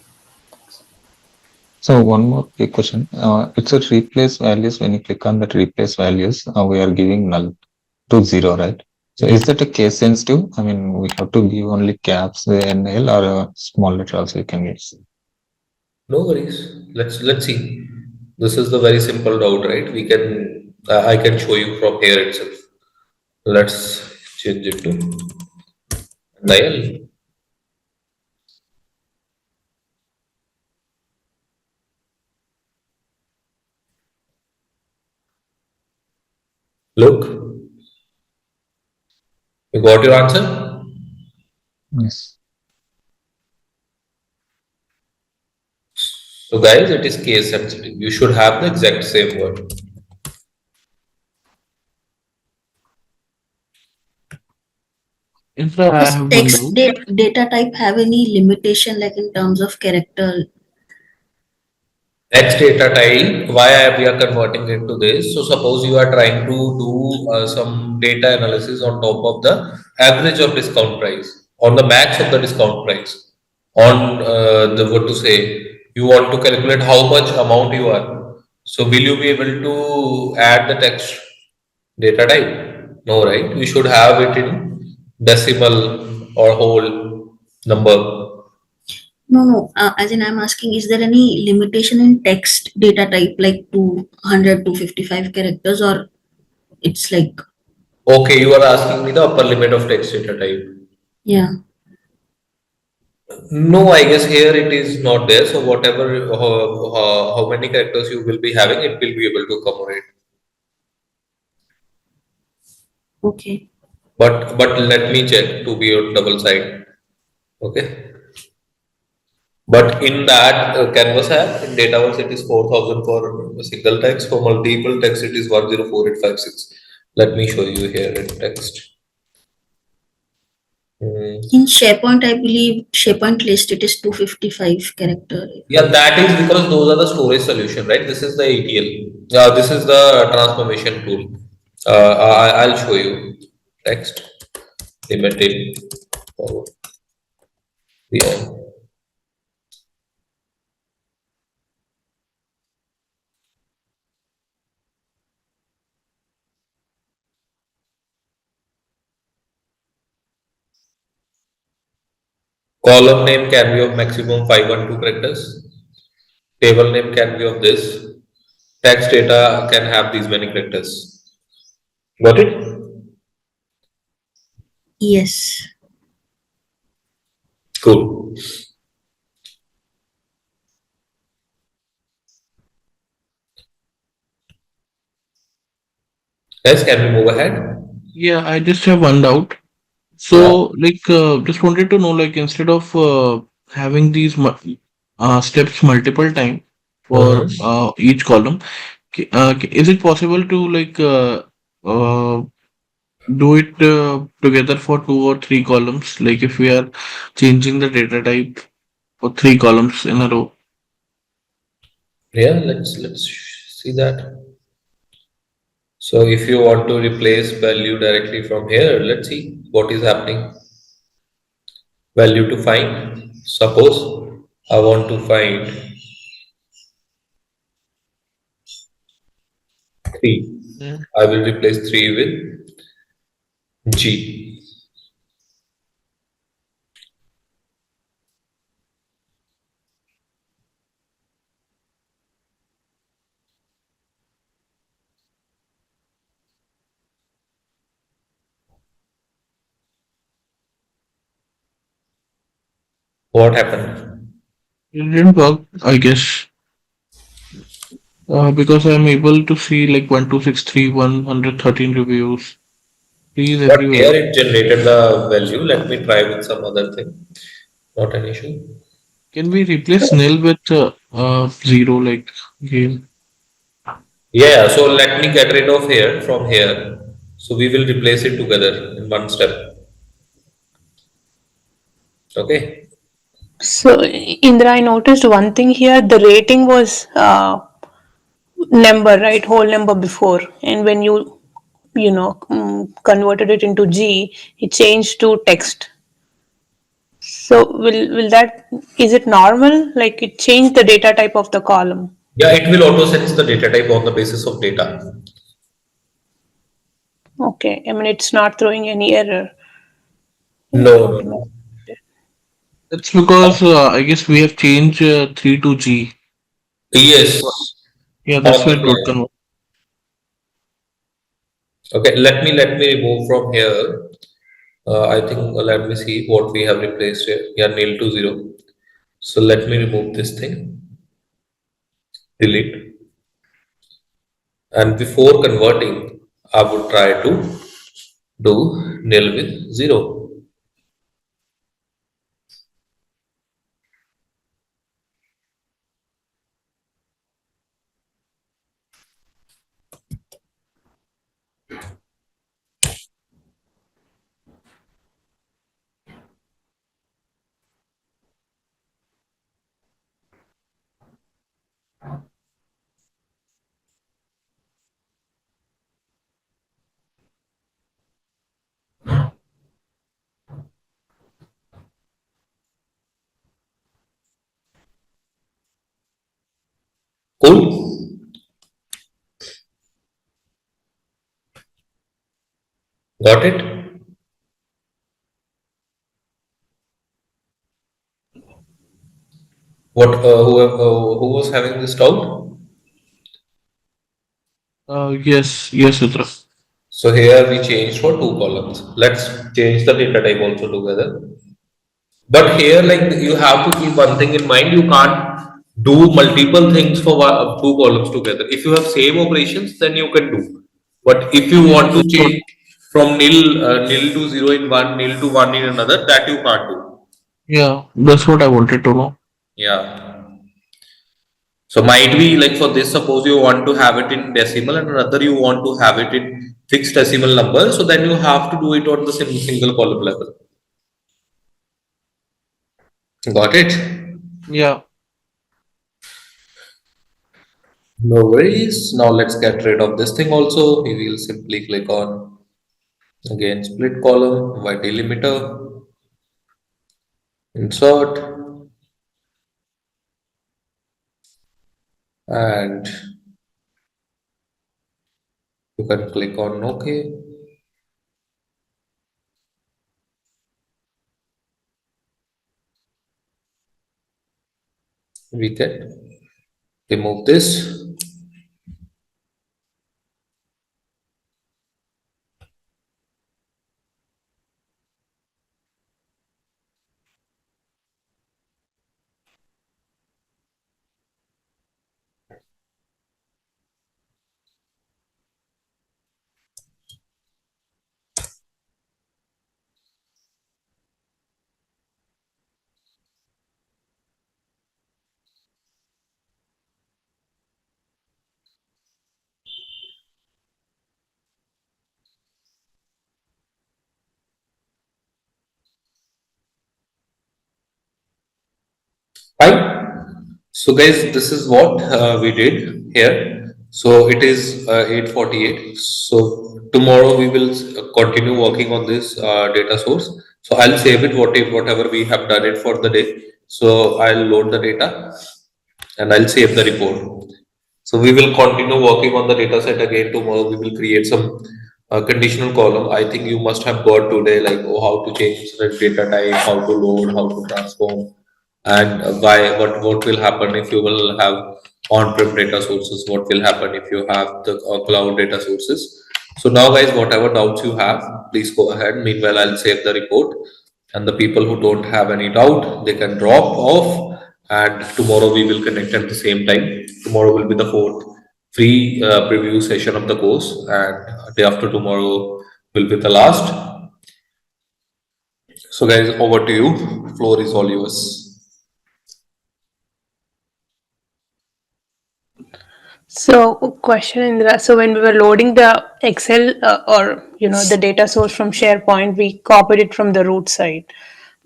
So one more quick question. It's a replace values. When you click on that replace values, we are giving null to zero, right? So is that a case sensitive? I mean, we have to give only caps, the NL, or a small letter also you can use. No worries. Let's see. This is the very simple doubt, right? We can I can show you from here itself. Let's change it to nil. Look, you got your answer? Yes. So guys, it is case sensitive. You should have the exact same word. Infra, I Does have one text doubt. data type have any limitation, like in terms of character? Next data type, we are converting it to this. So suppose you are trying to do some data analysis on top of the average of discount price, on the max of the discount price, on the what to say, you want to calculate how much amount you are. So will you be able to add the text data type? No, right? We should have it in decimal or whole number. No. As in, I'm asking, is there any limitation in text data type, like 200 to 55 characters, or it's like, Okay, you are asking me the upper limit of text data type. yeah, No, I guess here it is not there. So whatever how many characters you will be having, it will be able to accommodate. okay. But let me check to be on double side. Okay. But in that Canvas app in Dataverse it is 4,000 for a single text. For multiple text it is 104856. Let me show you here in text. In SharePoint, I believe SharePoint list, it is 255 character. Yeah, that is because those are the storage solution, right? This is the ETL. This is the transformation tool. I'll show you. Text limited forward. Yeah. Column name can be of maximum 512 characters. Table name can be of this. Text data can have these many characters. Got it? Yes. Cool. Yes, can we move ahead? Yeah, I just have one doubt. Yeah. So, just wanted to know, like, instead of having these steps multiple time for Mm-hmm. each column, is it possible to uh, do it together for two or three columns? Like, if we are changing the data type for three columns in a row. Yeah, let's see that. So if you want to replace value directly from here, let's see what is happening. Value to find. Suppose I want to find 3. Yeah. I will replace 3 with G. What happened? It didn't work, I guess, because I'm able to see like 1263 113 reviews. Please But here everywhere. it generated the value. Let me try with some other thing. Not an issue. Can we replace nil with zero like game? Yeah, so let me get rid of here from here. So we will replace it together in one step. Okay. So, Indra, I noticed one thing here. The rating was number, right? Whole number before, and when converted it into G, it changed to text. So, will that is it normal? Like it changed the data type of the column? Yeah, it will auto sense the data type on the basis of data. Okay, I mean it's not throwing any error. No, It's no, automatic. no. That's because I guess we have changed 3 to G. Yes, Yeah, on that's why the it got client. converted. Okay, let me remove from here. I think let me see what we have replaced here. Yeah, nil to 0. So let me remove this thing, delete. And before converting, I would try to do nil with 0. Cool. Got it? What? Who was having this doubt? Yes, yes, Uttara. So here we changed for 2 columns. Let's change the data type also together. But here, like you have to keep one thing in mind: you can't do multiple things for 2 columns together. If you have same operations, then you can do. But if you Yeah, want to that's what. change from nil to 0 in one, nil to 1 in another, that you can't do. Yeah, that's what I wanted to know. Yeah. So might be like for this, suppose you want to have it in decimal and another you want to have it in fixed decimal number. So then you have to do it on the single column level. Got it? Yeah. No worries. Now let's get rid of this thing also. We will simply click on again split column by delimiter, insert, and you can click on OK. We can remove this. Fine. So guys, this is what we did here. So it is 8:48. So tomorrow we will continue working on this data source. So I'll save it whatever we have done it for the day. So I'll load the data and I'll save the report. So we will continue working on the data set again tomorrow. We will create some conditional column. I think you must have got today, like, oh, how to change the data type, how to load, how to transform, and why, what will happen if you will have on-prem data sources, what will happen if you have the cloud data sources. So now guys, whatever doubts you have, please go ahead. Meanwhile, I'll save the report, and the people who don't have any doubt, they can drop off, and tomorrow we will connect at the same time. Tomorrow will be the fourth free preview session of the course, and day after tomorrow will be the last. So guys, over to you. Floor is all yours. So, question Indra. So when we were loading the Excel or the data source from SharePoint, we copied it from the root side.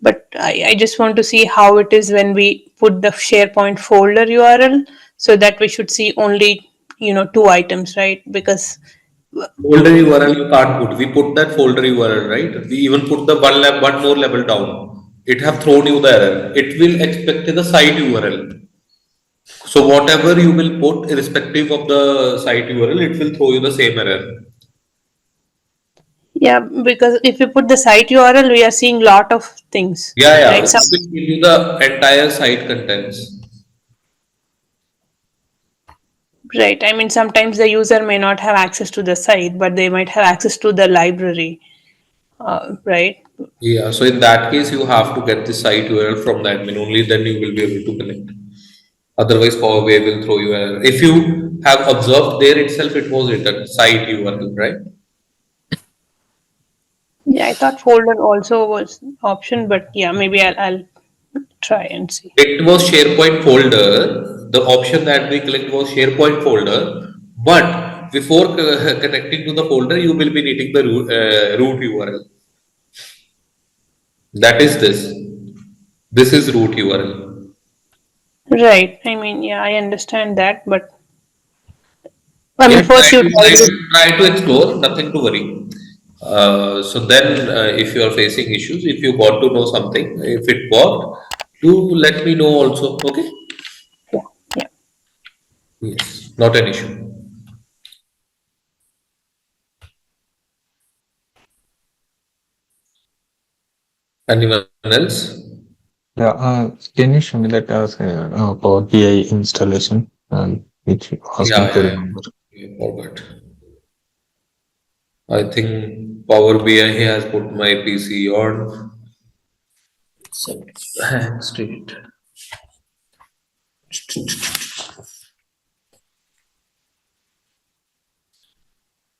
But I just want to see how it is when we put the SharePoint folder URL, so that we should see only two items, right? Because Folder URL you can't put. We put that folder URL, right? We even put the one more level down. It have thrown you the error. It will expect the site URL. So whatever you will put, irrespective of the site URL, it will throw you the same error. yeah, because if we put the site URL, we are seeing lot of things, Yeah, yeah. right? It will give you the entire site contents. Right. I mean, sometimes the user may not have access to the site, but they might have access to the library, right? Yeah. So in that case, you have to get the site URL from the admin only. Then you will be able to connect. Otherwise, Power BI will throw you error. If you have observed there itself, it was written site URL, right? Yeah, I thought folder also was option, but yeah, maybe I'll try and see. It was SharePoint folder. The option that we clicked was SharePoint folder. But before connecting to the folder, you will be needing the root URL. That is this. This is root URL. Right. I mean, yeah, I understand that, but I Yeah, mean, first you try to explore. Nothing to worry. So then, if you are facing issues, if you want to know something, if it worked, do let me know also. Okay. yeah, yeah. Yes, not an issue. Anyone else? Yeah, can you show me that as Power BI installation, which you asked Yeah, me to yeah, remember? yeah. I forgot. I think Power BI has put my PC on hang state.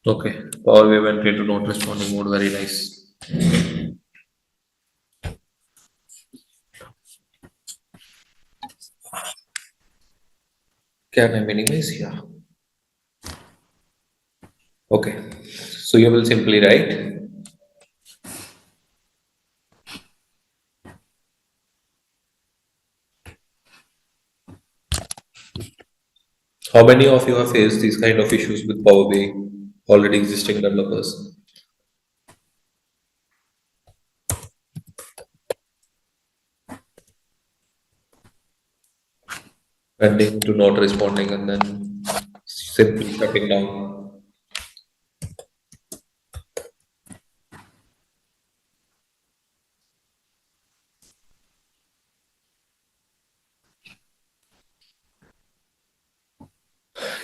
Okay, Power BI went into not responding mode. Very nice. Can I minimize? Yeah. Okay. So you will simply write how many of you have faced these kind of issues with Power BI already existing developers? Pending to not responding and then simply shutting down.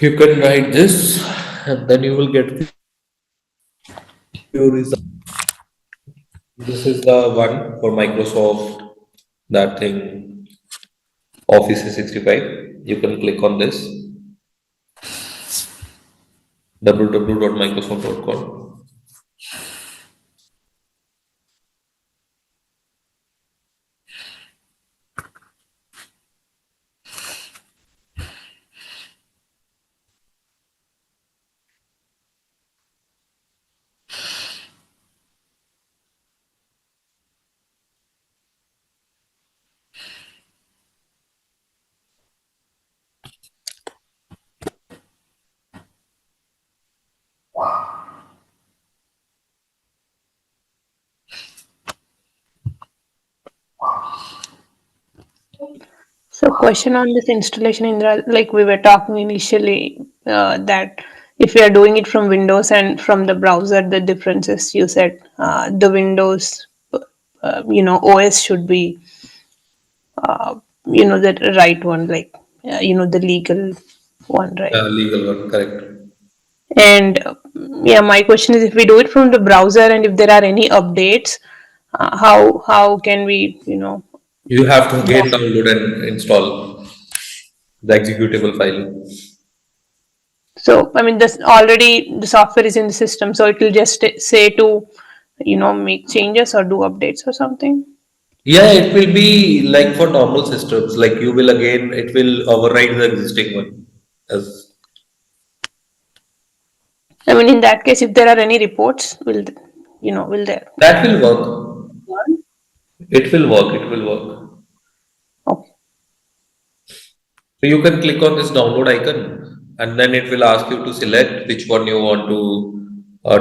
You can write this, and then you will get few results. This is the one for Microsoft, that thing, Office 365. You can click on this, www.microsoft.com. So, question on this installation, Indra, like we were talking initially, that if we are doing it from Windows and from the browser, the differences you said, the Windows, OS should be, the right one, like, the legal one, right? Legal one, correct. And yeah, my question is, if we do it from the browser and if there are any updates, how can we, You have to again download and install the executable file. so I mean, this already the software is in the system, so it will just say to, make changes or do updates or something. Yeah, it will be like for normal systems. Like you will again, it will override the existing one. As I mean, in that case, if there are any reports, will there? that will work. It will work. It will work. Okay. So you can click on this download icon, and then it will ask you to select which one you want to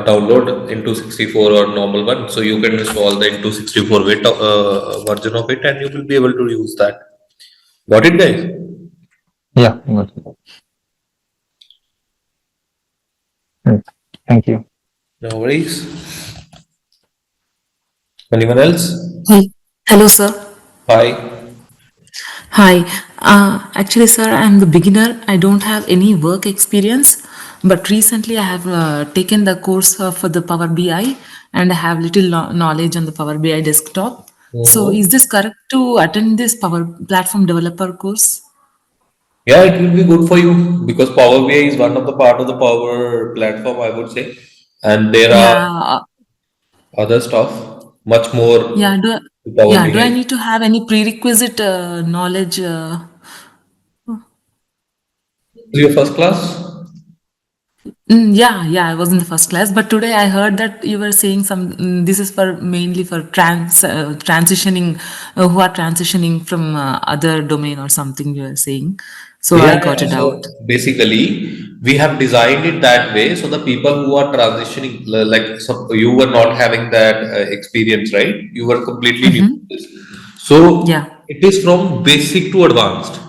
download, into 64 or normal one. So you can install the into 64 version of it, and you will be able to use that. Got it, guys? Yeah, got it. Right. Thank you. No worries. Anyone else? Hey. Hello, sir. Hi. Hi. Actually, sir, I'm the beginner. I don't have any work experience, but recently I have taken the course for the Power BI and I have little knowledge on the Power BI desktop. So, is Mhm. this correct to attend this Power Platform Developer course? Yeah, it will be good for you because Power BI is one of the part of the Power platform, I would say, and there are Yeah. other stuff much more Yeah. to Power Yeah. Do I BI. need to have any prerequisite knowledge? Your first class? Yeah, I was in the first class, but today I heard that you were saying this is for mainly for transitioning, who are transitioning from other domain or something you were saying. So I Yeah, got yeah. it out. So basically, we have designed it that way. So the people who are transitioning, like so you were not having that experience, right? You were completely new to Mm-hmm. this. So Yeah. it is from basic to advanced.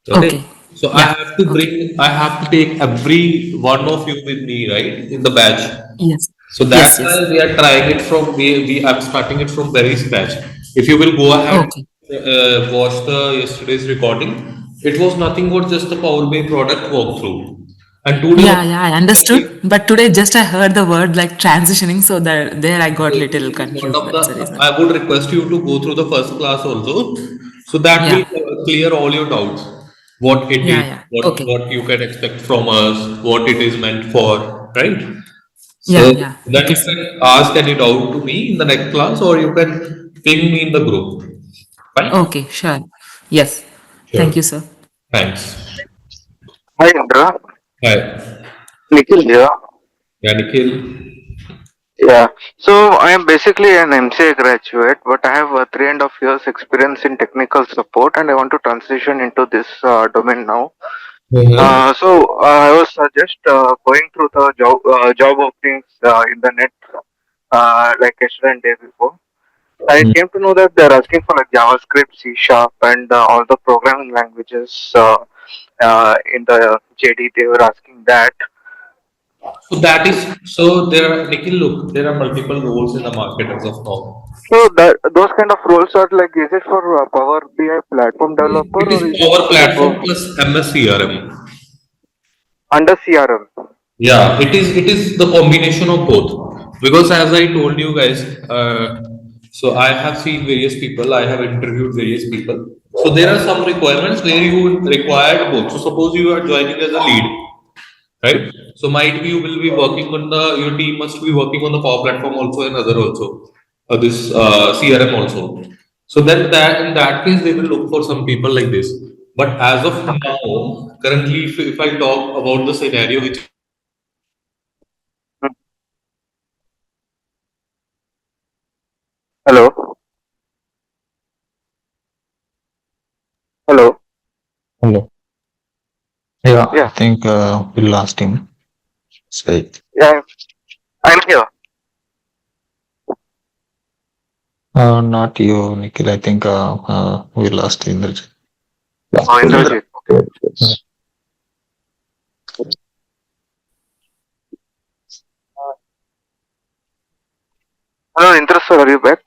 Okay. Okay. So Yeah. Okay. I have to take every one of you with me, right, in the batch. Yes. So that's Yes. why Yes. we are trying it from I'm starting it from very scratch. If you will go ahead, Okay. watch the yesterday's recording, it was nothing but just the Power BI product walkthrough. And today, Yeah, I understood. But today just I heard the word like transitioning, so there I got little this is one confused. of That's the, the reason. I would request you to go through the first class also, so that will Yeah. clear all your doubts. What it is, Yeah. Okay. what you can expect from us, what it is meant for, right? Yeah. So Yeah. then Okay, you sir. can ask any doubt to me in the next class, or you can ping me in the group. Fine? Okay. Sure. Yes. Thank Sure. you, sir. Thanks. Hi Indra, Hi. Nikhil here. Yeah, Nikhil. Yeah, so I am basically an MCA graduate, but I have 3.5 years experience in technical support, and I want to transition into this domain now. Mhm. I was just going through the job openings in the net, like yesterday and day before. I came to know that they're asking for like JavaScript, C Sharp, and all the programming languages in the JD. They were asking that. So that is so there are Nikhil, look, there are multiple roles in the market as of now. So that those kind of roles are like, is it for Power BI platform developer It or is is it Power like Platform plus MS CRM. under CRM. Yeah, it is the combination of both. Because as I told you guys, so I have seen various people, I have interviewed various people. So there are some requirements where you require both. So suppose you are joining as a lead, right? So might be you will be working on your team must be working on the Power Platform also and other also, this CRM also. So then that in that case they will look for some people like this. But as of now, currently, if I talk about the scenario which Hmm. Hello, hello. Hello. Yeah, I Yeah, think we lost him. So, yeah. I'm here. not you, Nikhil. I think we lost Indrajit. Oh, Indrajit. Okay. Hello, Indra sir. Are you back?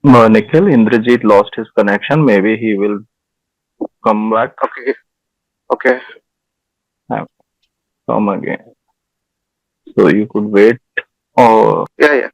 Nikhil, Indrajit lost his connection. Maybe he will come back. Okay. Okay. Come again. So you could wait or Yeah, yeah.